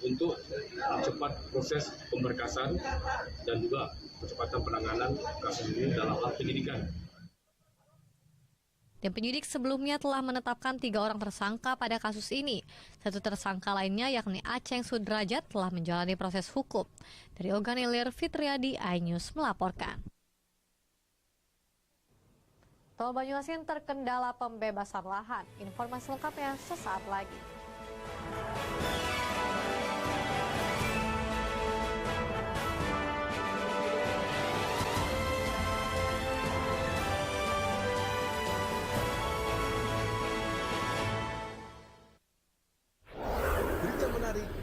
untuk mempercepat proses pemberkasan dan juga percepatan penanganan kasus ini dalam hal penyidikan. Tim penyidik sebelumnya telah menetapkan 3 orang tersangka pada kasus ini. 1 tersangka lainnya yakni Aceng Sudrajat telah menjalani proses hukum. Dari Ogan Ilir, Fitriadi, iNews melaporkan. Tol Banyuasin terkendala pembebasan lahan. Informasi lengkapnya sesaat lagi.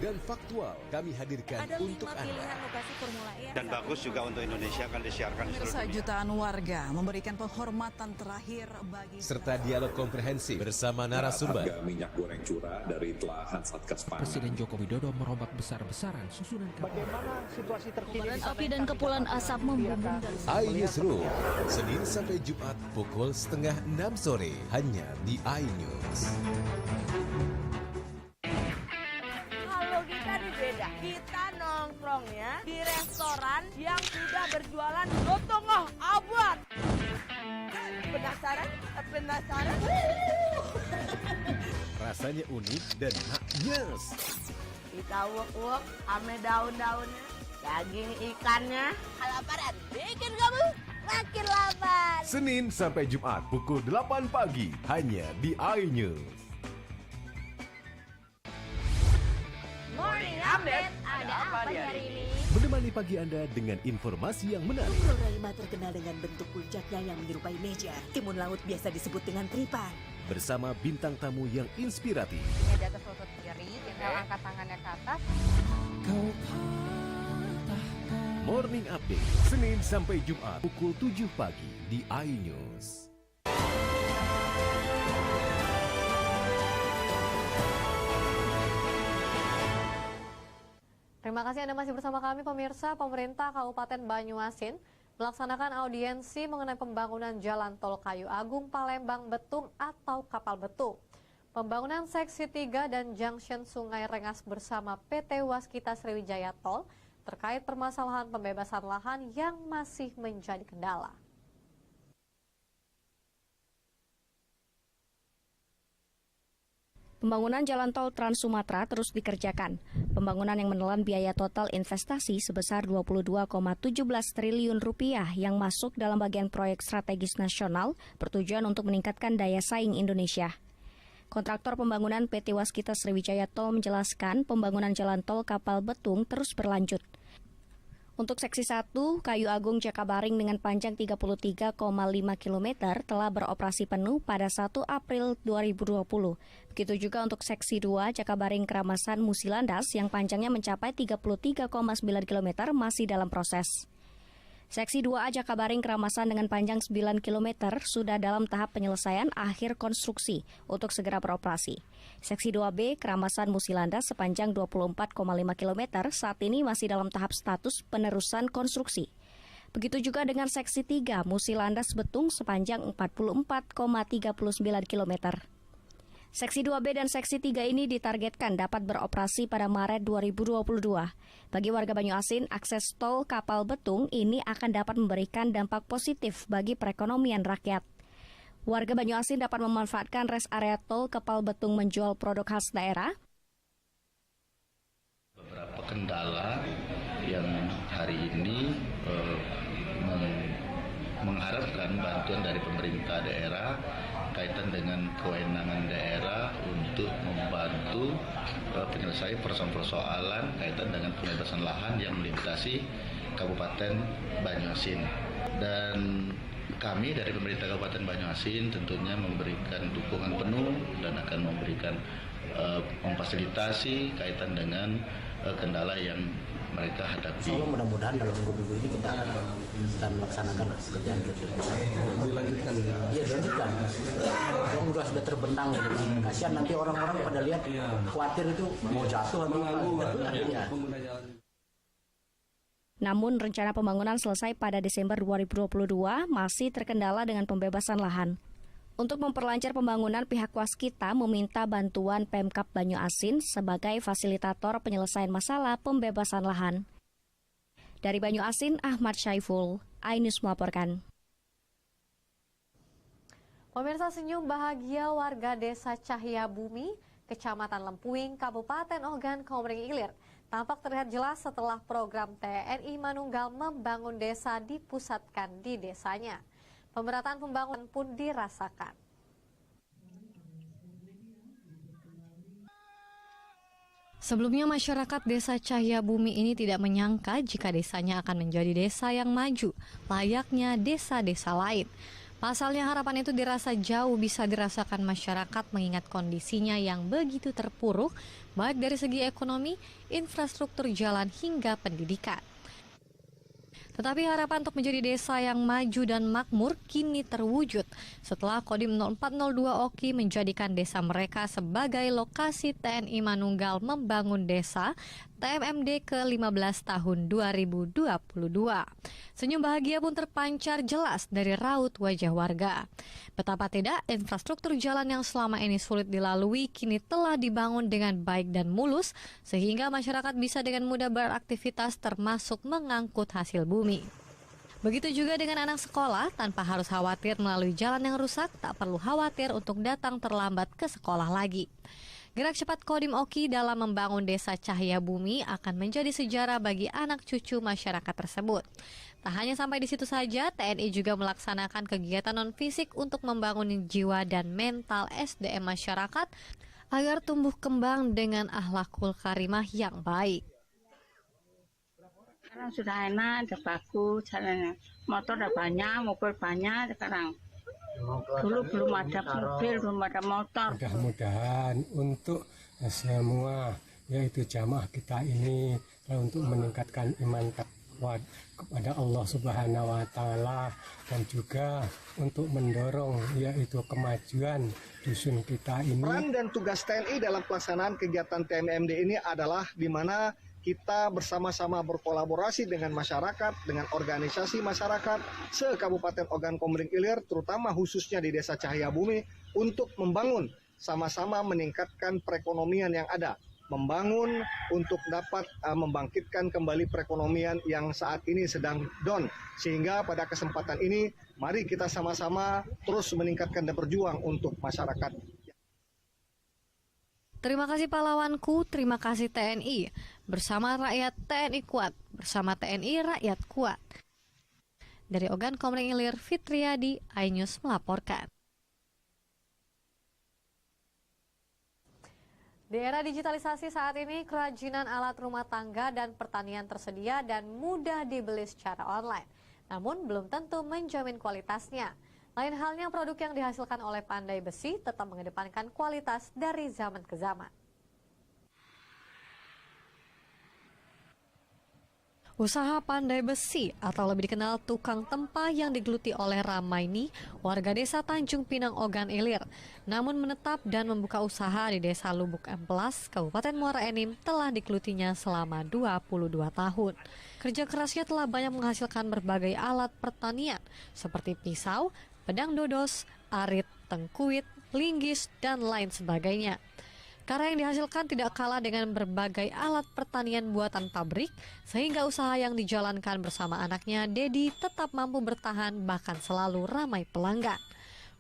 Dan faktual kami hadirkan ada untuk 5 Anda. pilihan lokasi Formula E Dan bagus juga untuk Indonesia akan disiarkan di seluruh dunia. Jutaan warga memberikan penghormatan terakhir bagi Serta dialog komprehensif bersama narasumber. Harga minyak goreng curah dari telahan Satgas Pangan. Presiden Joko Widodo merombak besar-besaran susunan Bagaimana situasi terkini? Api dan kepulan asap membumbung dari iNewsroom, Senin sampai Jumat pukul 5:30 sore hanya di iNews. Kita nongkrongnya di restoran yang sudah berjualan lotongoh abad. Penasaran? Penasaran? Rasanya unik dan maknyes. Kita uek-uek ame daun-daunnya, daging ikannya. Kelaparan bikin kamu makin lapar. Senin sampai Jumat pukul 8 pagi hanya di iNews. Morning Update, ada apa di hari ini? Menemani pagi Anda dengan informasi yang menarik. Mikrorelma terkenal dengan bentuk puncaknya yang menyerupai meja. Timun laut biasa disebut dengan tripan. Bersama bintang tamu yang inspiratif. Di atas lutut kiri, inhale angkat tangannya ke atas. Morning Update, Senin sampai Jumat pukul 7 pagi di iNews. Terima kasih Anda masih bersama kami pemirsa. Pemerintah Kabupaten Banyuasin melaksanakan audiensi mengenai pembangunan Jalan Tol Kayu Agung Palembang Betung atau Kapal Betung. Pembangunan Seksi 3 dan Junction Sungai Rengas bersama PT Waskita Sriwijaya Tol terkait permasalahan pembebasan lahan yang masih menjadi kendala. Pembangunan jalan tol Trans Sumatera terus dikerjakan. Pembangunan yang menelan biaya total investasi sebesar 22,17 triliun rupiah yang masuk dalam bagian proyek strategis nasional bertujuan untuk meningkatkan daya saing Indonesia. Kontraktor pembangunan PT Waskita Sriwijaya Tol menjelaskan pembangunan jalan tol Kapal Betung terus berlanjut. Untuk seksi 1, Kayu Agung Jakabaring dengan panjang 33,5 km telah beroperasi penuh pada 1 April 2020. Begitu juga untuk seksi 2, Jakabaring Keramasan Musilandas yang panjangnya mencapai 33,9 km masih dalam proses. Seksi 2A Jakabaring Keramasan dengan panjang 9 km sudah dalam tahap penyelesaian akhir konstruksi untuk segera beroperasi. Seksi 2B Keramasan Musilandas sepanjang 24,5 km saat ini masih dalam tahap status penerusan konstruksi. Begitu juga dengan seksi 3 Musilandas Betung sepanjang 44,39 km. Seksi 2B dan Seksi 3 ini ditargetkan dapat beroperasi pada Maret 2022. Bagi warga Banyuasin, akses tol Kapal Betung ini akan dapat memberikan dampak positif bagi perekonomian rakyat. Warga Banyuasin dapat memanfaatkan rest area tol Kapal Betung menjual produk khas daerah. Beberapa kendala yang hari ini mengharapkan bantuan dari pemerintah daerah kaitan dengan kewenangan daerah untuk membantu penyelesaian persoalan kaitan dengan pembebasan lahan yang melintasi Kabupaten Banyuasin. Dan kami dari pemerintah Kabupaten Banyuasin tentunya memberikan dukungan penuh dan akan memberikan memfasilitasi kaitan dengan kendala yang mereka hadapi. Insya Allah mudah-mudahan dalam minggu-minggu ini kita akan melaksanakan pekerjaan kita. Dilanjutkan? Iya, dilanjutkan. Orang sudah terbentang. Kasihan nanti orang-orang pada lihat khawatir itu mau jatuh atau ya. Namun rencana pembangunan selesai pada Desember 2022 masih terkendala dengan pembebasan lahan. Untuk memperlancar pembangunan, pihak Waskita meminta bantuan Pemkab Banyuasin sebagai fasilitator penyelesaian masalah pembebasan lahan. Dari Banyuasin, Ahmad Syaiful, iNews melaporkan. Pemirsa, senyum bahagia warga Desa Cahya Bumi, Kecamatan Lempuing, Kabupaten Ogan Komering Ilir tampak terlihat jelas setelah program TNI Manunggal membangun desa dipusatkan di desanya. Pemerataan pembangunan pun dirasakan. Sebelumnya masyarakat Desa Cahya Bumi ini tidak menyangka jika desanya akan menjadi desa yang maju, layaknya desa-desa lain. Pasalnya harapan itu dirasa jauh bisa dirasakan masyarakat mengingat kondisinya yang begitu terpuruk, baik dari segi ekonomi, infrastruktur jalan hingga pendidikan. Tetapi harapan untuk menjadi desa yang maju dan makmur kini terwujud setelah Kodim 0402 Oki menjadikan desa mereka sebagai lokasi TNI Manunggal membangun desa TMMD ke-15 tahun 2022. Senyum bahagia pun terpancar jelas dari raut wajah warga. Betapa tidak, infrastruktur jalan yang selama ini sulit dilalui kini telah dibangun dengan baik dan mulus sehingga masyarakat bisa dengan mudah beraktivitas termasuk mengangkut hasil bumi. Begitu juga dengan anak sekolah, tanpa harus khawatir melalui jalan yang rusak, tak perlu khawatir untuk datang terlambat ke sekolah lagi. Gerak cepat Kodim Oki dalam membangun Desa Cahya Bumi akan menjadi sejarah bagi anak cucu masyarakat tersebut. Tak hanya sampai di situ saja, TNI juga melaksanakan kegiatan non-fisik untuk membangun jiwa dan mental SDM masyarakat agar tumbuh kembang dengan akhlakul karimah yang baik. Sekarang sudah enak, sudah bagus jalannya. Motor udah banyak, mobil banyak sekarang. Dulu belum ada mobil, belum ada motor. Mudah-mudahan untuk semua yaitu jamaah kita ini untuk meningkatkan iman takwa kepada Allah Subhanahu wa taala dan juga untuk mendorong yaitu kemajuan dusun kita ini. Peran dan tugas TNI dalam pelaksanaan kegiatan TMMD ini adalah di mana kita bersama-sama berkolaborasi dengan masyarakat, dengan organisasi masyarakat se-Kabupaten Ogan Komering Ilir, terutama khususnya di Desa Cahaya Bumi, untuk membangun, sama-sama meningkatkan perekonomian yang ada. Membangun untuk dapat membangkitkan kembali perekonomian yang saat ini sedang down. Sehingga pada kesempatan ini, mari kita sama-sama terus meningkatkan dan berjuang untuk masyarakat. Terima kasih pahlawanku, terima kasih TNI. Bersama rakyat TNI kuat, bersama TNI rakyat kuat. Dari Ogan Komering Ilir, Fitriadi, iNews melaporkan. Di era digitalisasi saat ini, kerajinan alat rumah tangga dan pertanian tersedia dan mudah dibeli secara online. Namun, belum tentu menjamin kualitasnya. Lain halnya produk yang dihasilkan oleh Pandai Besi tetap mengedepankan kualitas dari zaman ke zaman. Usaha Pandai Besi atau lebih dikenal tukang tempa yang digeluti oleh Ramaini, warga desa Tanjung Pinang Ogan Ilir. Namun menetap dan membuka usaha di desa Lubuk Emplas, Kabupaten Muara Enim telah digelutinya selama 22 tahun. Kerja kerasnya telah banyak menghasilkan berbagai alat pertanian seperti pisau, pedang dodos, arit, tengkuit, linggis, dan lain sebagainya. Karya yang dihasilkan tidak kalah dengan berbagai alat pertanian buatan pabrik, sehingga usaha yang dijalankan bersama anaknya, Dedi, tetap mampu bertahan bahkan selalu ramai pelanggan.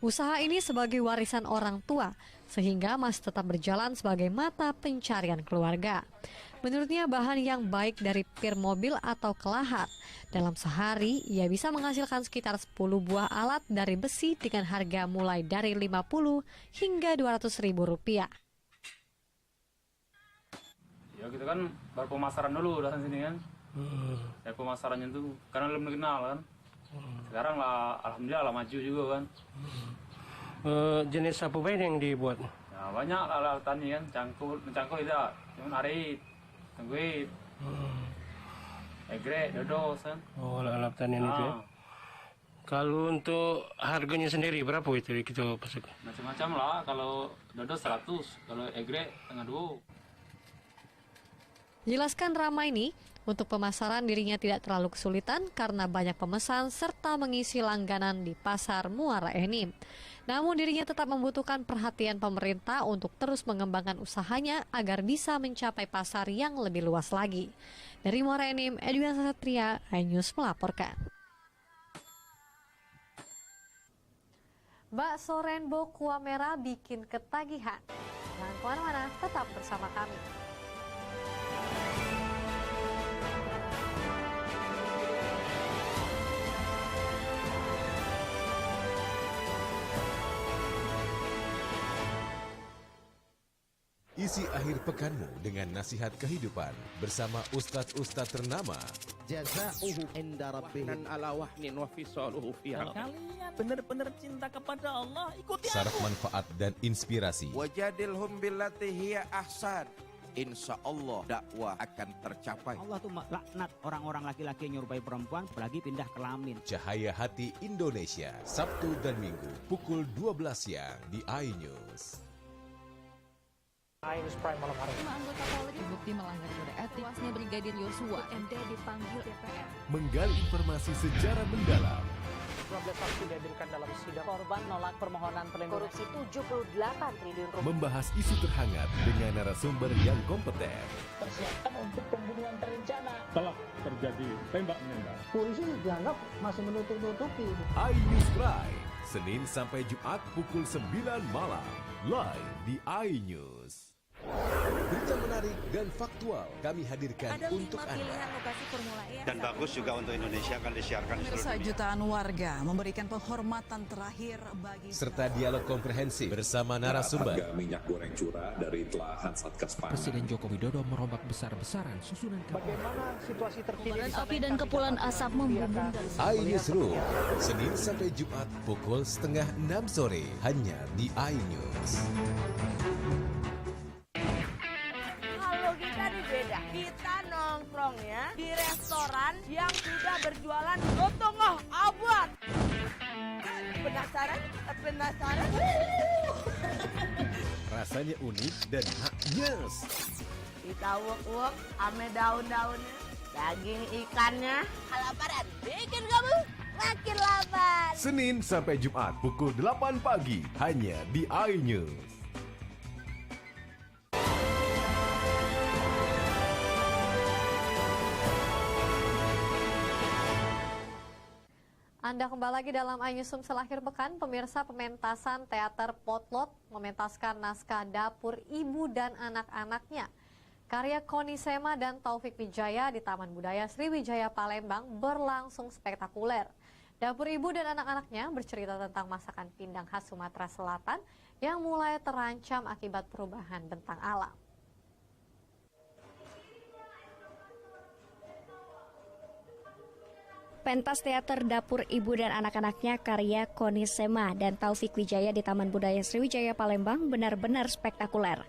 Usaha ini sebagai warisan orang tua, sehingga masih tetap berjalan sebagai mata pencarian keluarga. Menurutnya bahan yang baik dari pir mobil atau kelahat. Dalam sehari, ia bisa menghasilkan sekitar 10 buah alat dari besi dengan harga mulai dari 50 hingga 200 ribu rupiah. Ya kita kan baru pemasaran dulu datang sini kan. Ya pemasarannya tuh karena belum dikenal kan. Sekarang lah alhamdulillah lah maju juga kan. Jenis apa yang dibuat? Ya banyak lah alat tani kan, cangkul tidak, cuma arit, tengkuit, egrek, dodos kan. Oh alat tanian itu ya. Kalau untuk harganya sendiri berapa itu kita pasuk? Macam-macam lah, kalau dodos 100, kalau egrek setengah 2. Jelaskan Ramaini, untuk pemasaran dirinya tidak terlalu kesulitan karena banyak pemesan serta mengisi langganan di pasar Muara Enim. Namun dirinya tetap membutuhkan perhatian pemerintah untuk terus mengembangkan usahanya agar bisa mencapai pasar yang lebih luas lagi. Dari Muara Enim, Edwin Satria, iNews melaporkan. Bakso Rainbow Kuah Merah bikin ketagihan. Jangan kemana-mana, tetap bersama kami. Isi akhir pekanmu dengan nasihat kehidupan bersama Ustadz-Ustadz ternama. Jazauhu inda rabbihim ala wahnin wa fisaluhu fiha. Kalian benar-benar cinta kepada Allah, ikuti Syarat manfaat dan inspirasi. Wajadilhum billati hiya ahsan. Insya Allah dakwah akan tercapai. Allah tuh laknat orang-orang laki-laki yang nyerupai perempuan, apalagi pindah kelamin. Cahaya Hati Indonesia, Sabtu dan Minggu pukul 12 siang di iNews. iNews Prime malam hari. 5 anggota Polri terbukti melanggar kode etik. Tewasnya Brigadir Yosua, MD dipanggil DPR. Menggali informasi secara mendalam. 12 saksi dihadirkan dalam sidang. Korban nolak permohonan perlindungan. Korupsi 78 triliun rupiah. Membahas isu terhangat dengan narasumber yang kompeten. Persiapan untuk pembunuhan terencana. Telah terjadi tembak-menembak. Polisi dianggap masih menutup-nutupi. iNews Prime, Senin sampai Jumat pukul 9 malam. Live di iNews. Berita menarik dan faktual kami hadirkan untuk Anda. Dan bagus juga untuk Indonesia akan disiarkan di seluruh Pemirsa, dunia. jutaan warga memberikan penghormatan terakhir bagi Serta dialog komprehensif bersama narasumber. Harga minyak goreng curah dari telahan Satgas Pangan. Presiden Joko Widodo merombak besar-besaran susunan Bagaimana situasi terkini? Api dan kepulan asap membumbung dari iNewsroom, Senin sampai Jumat pukul 5:30 sore hanya di iNews. Kita nih beda. Kita nongkrongnya di restoran yang sudah berjualan lotongoh abon. Penasaran? Penasaran? Rasanya unik dan maknyes. Kita uek-uek ame daun-daunnya, daging ikannya. Kelaparan bikin kamu makin lapar. Senin sampai Jumat pukul 8 pagi hanya di iNews. Anda kembali lagi dalam iNews Sumsel akhir pekan. Pemirsa, pementasan teater Potlot mementaskan naskah Dapur Ibu dan Anak-Anaknya. Karya Koni Sema dan Taufik Wijaya di Taman Budaya Sriwijaya Palembang berlangsung spektakuler. Dapur Ibu dan Anak-Anaknya bercerita tentang masakan pindang khas Sumatera Selatan yang mulai terancam akibat perubahan bentang alam. Pentas teater Dapur Ibu dan Anak-Anaknya karya Koni Sema dan Taufik Wijaya di Taman Budaya Sriwijaya Palembang benar-benar spektakuler.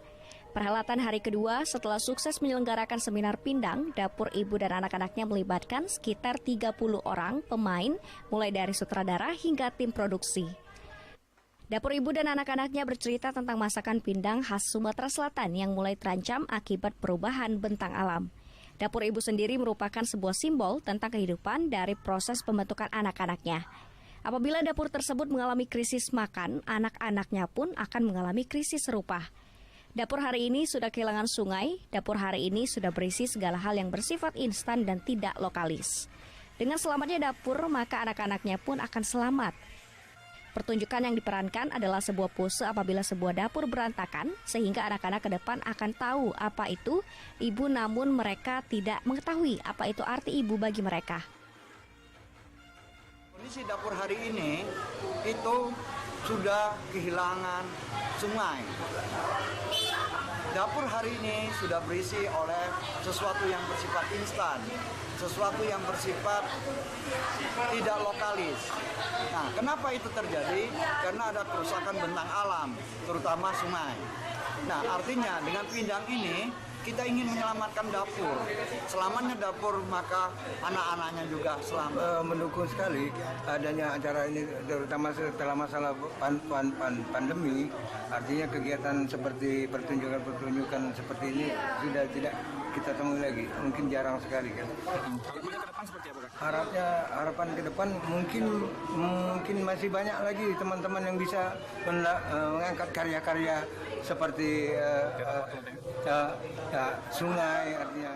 Perhelatan hari kedua setelah sukses menyelenggarakan seminar pindang, Dapur Ibu dan Anak-Anaknya melibatkan sekitar 30 orang pemain, mulai dari sutradara hingga tim produksi. Dapur Ibu dan Anak-Anaknya bercerita tentang masakan pindang khas Sumatera Selatan yang mulai terancam akibat perubahan bentang alam. Dapur Ibu sendiri merupakan sebuah simbol tentang kehidupan dari proses pembentukan anak-anaknya. Apabila dapur tersebut mengalami krisis makan, anak-anaknya pun akan mengalami krisis serupa. Dapur hari ini sudah kehilangan sungai, dapur hari ini sudah berisi segala hal yang bersifat instan dan tidak lokalis. Dengan selamatnya dapur, maka anak-anaknya pun akan selamat. Pertunjukan yang diperankan adalah sebuah pose apabila sebuah dapur berantakan, sehingga anak-anak ke depan akan tahu apa itu ibu, namun mereka tidak mengetahui apa itu arti ibu bagi mereka. Kondisi dapur hari ini itu sudah kehilangan sungai. Dapur hari ini sudah berisi oleh sesuatu yang bersifat instan, sesuatu yang bersifat tidak lokalis. Nah, kenapa itu terjadi? Karena ada kerusakan bentang alam, terutama sungai. Nah, artinya dengan pindang ini kita ingin menyelamatkan dapur. Selamatnya dapur, maka anak-anaknya juga selamat. Mendukung sekali adanya acara ini, terutama setelah masalah pandemi. Artinya kegiatan seperti pertunjukan seperti ini sudah tidak kita temui lagi. Mungkin jarang sekali kan. Harapan ke depan mungkin masih banyak lagi teman-teman yang bisa mengangkat karya-karya seperti sungai artinya.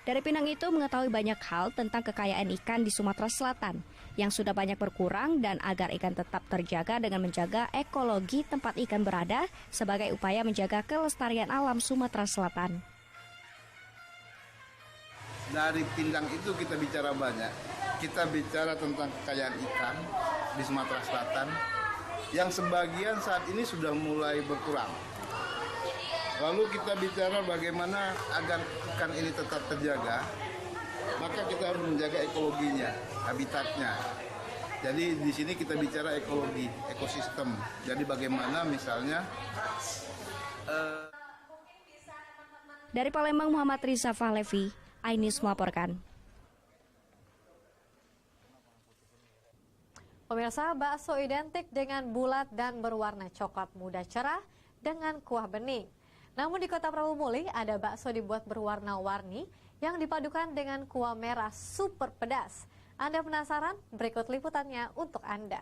Dari Pinang itu mengetahui banyak hal tentang kekayaan ikan di Sumatera Selatan yang sudah banyak berkurang, dan agar ikan tetap terjaga dengan menjaga ekologi tempat ikan berada sebagai upaya menjaga kelestarian alam Sumatera Selatan. Dari Pindang itu kita bicara banyak. Kita bicara tentang kekayaan ikan di Sumatera Selatan yang sebagian saat ini sudah mulai berkurang. Lalu kita bicara bagaimana agar ikan ini tetap terjaga, maka kita harus menjaga ekologinya, habitatnya. Jadi di sini kita bicara ekologi, ekosistem. Jadi bagaimana misalnya Dari Palembang, Muhammad Riza Fahlevi, iNews melaporkan. Pemirsa, bakso identik dengan bulat dan berwarna coklat muda cerah dengan kuah bening. Namun di Kota Prabu Muli ada bakso dibuat berwarna-warni yang dipadukan dengan kuah merah super pedas. Anda penasaran? Berikut liputannya untuk Anda.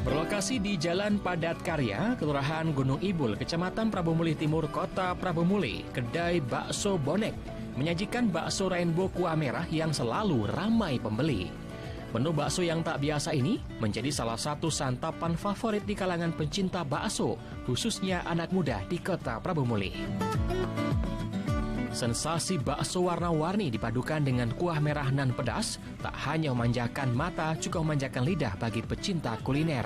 Berlokasi di Jalan Padat Karya, Kelurahan Gunung Ibul, Kecamatan Prabu Muli Timur, Kota Prabu Muli, kedai bakso Bonek menyajikan bakso rainbow kuah merah yang selalu ramai pembeli. Menu bakso yang tak biasa ini menjadi salah satu santapan favorit di kalangan pencinta bakso, khususnya anak muda di Kota Prabu Muli. Sensasi bakso warna-warni dipadukan dengan kuah merah nan pedas tak hanya memanjakan mata, juga memanjakan lidah bagi pecinta kuliner.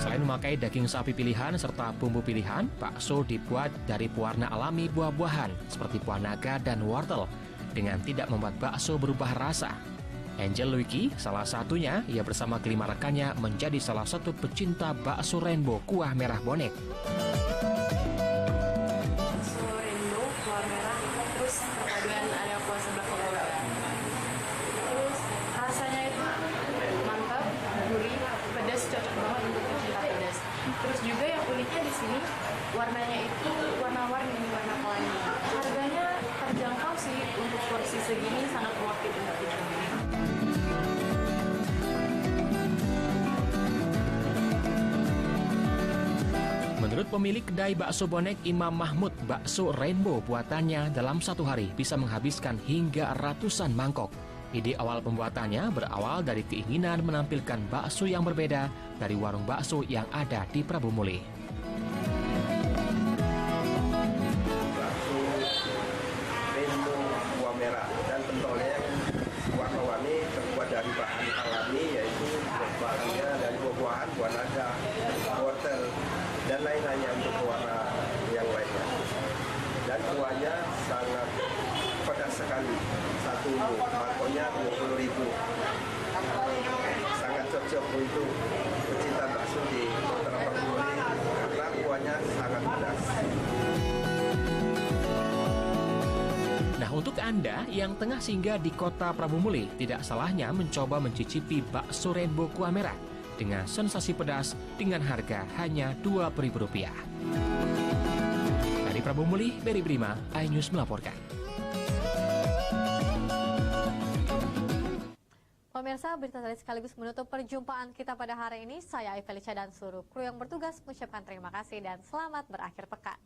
Selain memakai daging sapi pilihan serta bumbu pilihan, bakso dibuat dari pewarna alami buah-buahan seperti buah naga dan wortel dengan tidak membuat bakso berubah rasa. Angel Luiki, salah satunya, ia bersama kelima rekannya menjadi salah satu pecinta bakso rainbow kuah merah Bonek. Bakso rainbow uniknya di sini warnanya itu warna-warni, warna pelangi. Harganya terjangkau sih, untuk porsi segini sangat worth it untuk dicoba. Menurut pemilik kedai bakso bonek Imam Mahmud, bakso rainbow buatannya dalam satu hari bisa menghabiskan hingga ratusan mangkok. Ide awal pembuatannya berawal dari keinginan menampilkan bakso yang berbeda dari warung bakso yang ada di Prabu Mulih. Bakso rainbow buah merah dan pentolnya yang warna-warni terbuat dari bahan alami, yaitu bahannya dari buah-buahan, buah naga, wortel, dan lain-lainnya untuk warna yang lainnya. Dan kuahnya sangat pedas sekali. Satu mangkoknya 20.000. Sangat cocok untuk pecinta bakso di Kota Prabu Mulih karena kuahnya sangat pedas. Nah, untuk Anda yang tengah singgah di Kota Prabu Mulih, tidak salahnya mencoba mencicipi bakso rainbow kuah merah dengan sensasi pedas dengan harga hanya Rp20.000. Dari Prabu Mulih, Beri Brima, iNews melaporkan. Pemirsa, berita tadi sekaligus menutup perjumpaan kita pada hari ini. Saya Felicia dan seluruh kru yang bertugas mengucapkan terima kasih dan selamat berakhir pekan.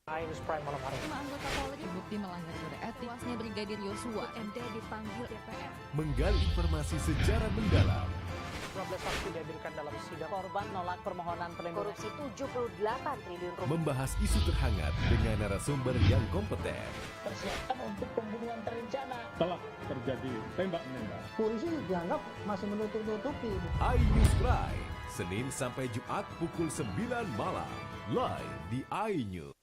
iNews Prime malam hari. 5 anggota Polri terbukti melanggar kode etik. Tuasnya Brigadir Yosua, MD dipanggil DPR. Menggali informasi secara mendalam. 12 saksi dihadirkan dalam sidang. Korban nolak permohonan perlindungan. Korupsi 78 triliun rupiah. Membahas isu terhangat dengan narasumber yang kompeten. Persiapan untuk pembunuhan terencana. Telah terjadi tembak-menembak. Polisi dianggap masih menutup-nutupi. iNews Prime, Senin sampai Jumat pukul 9 malam. Live di iNews.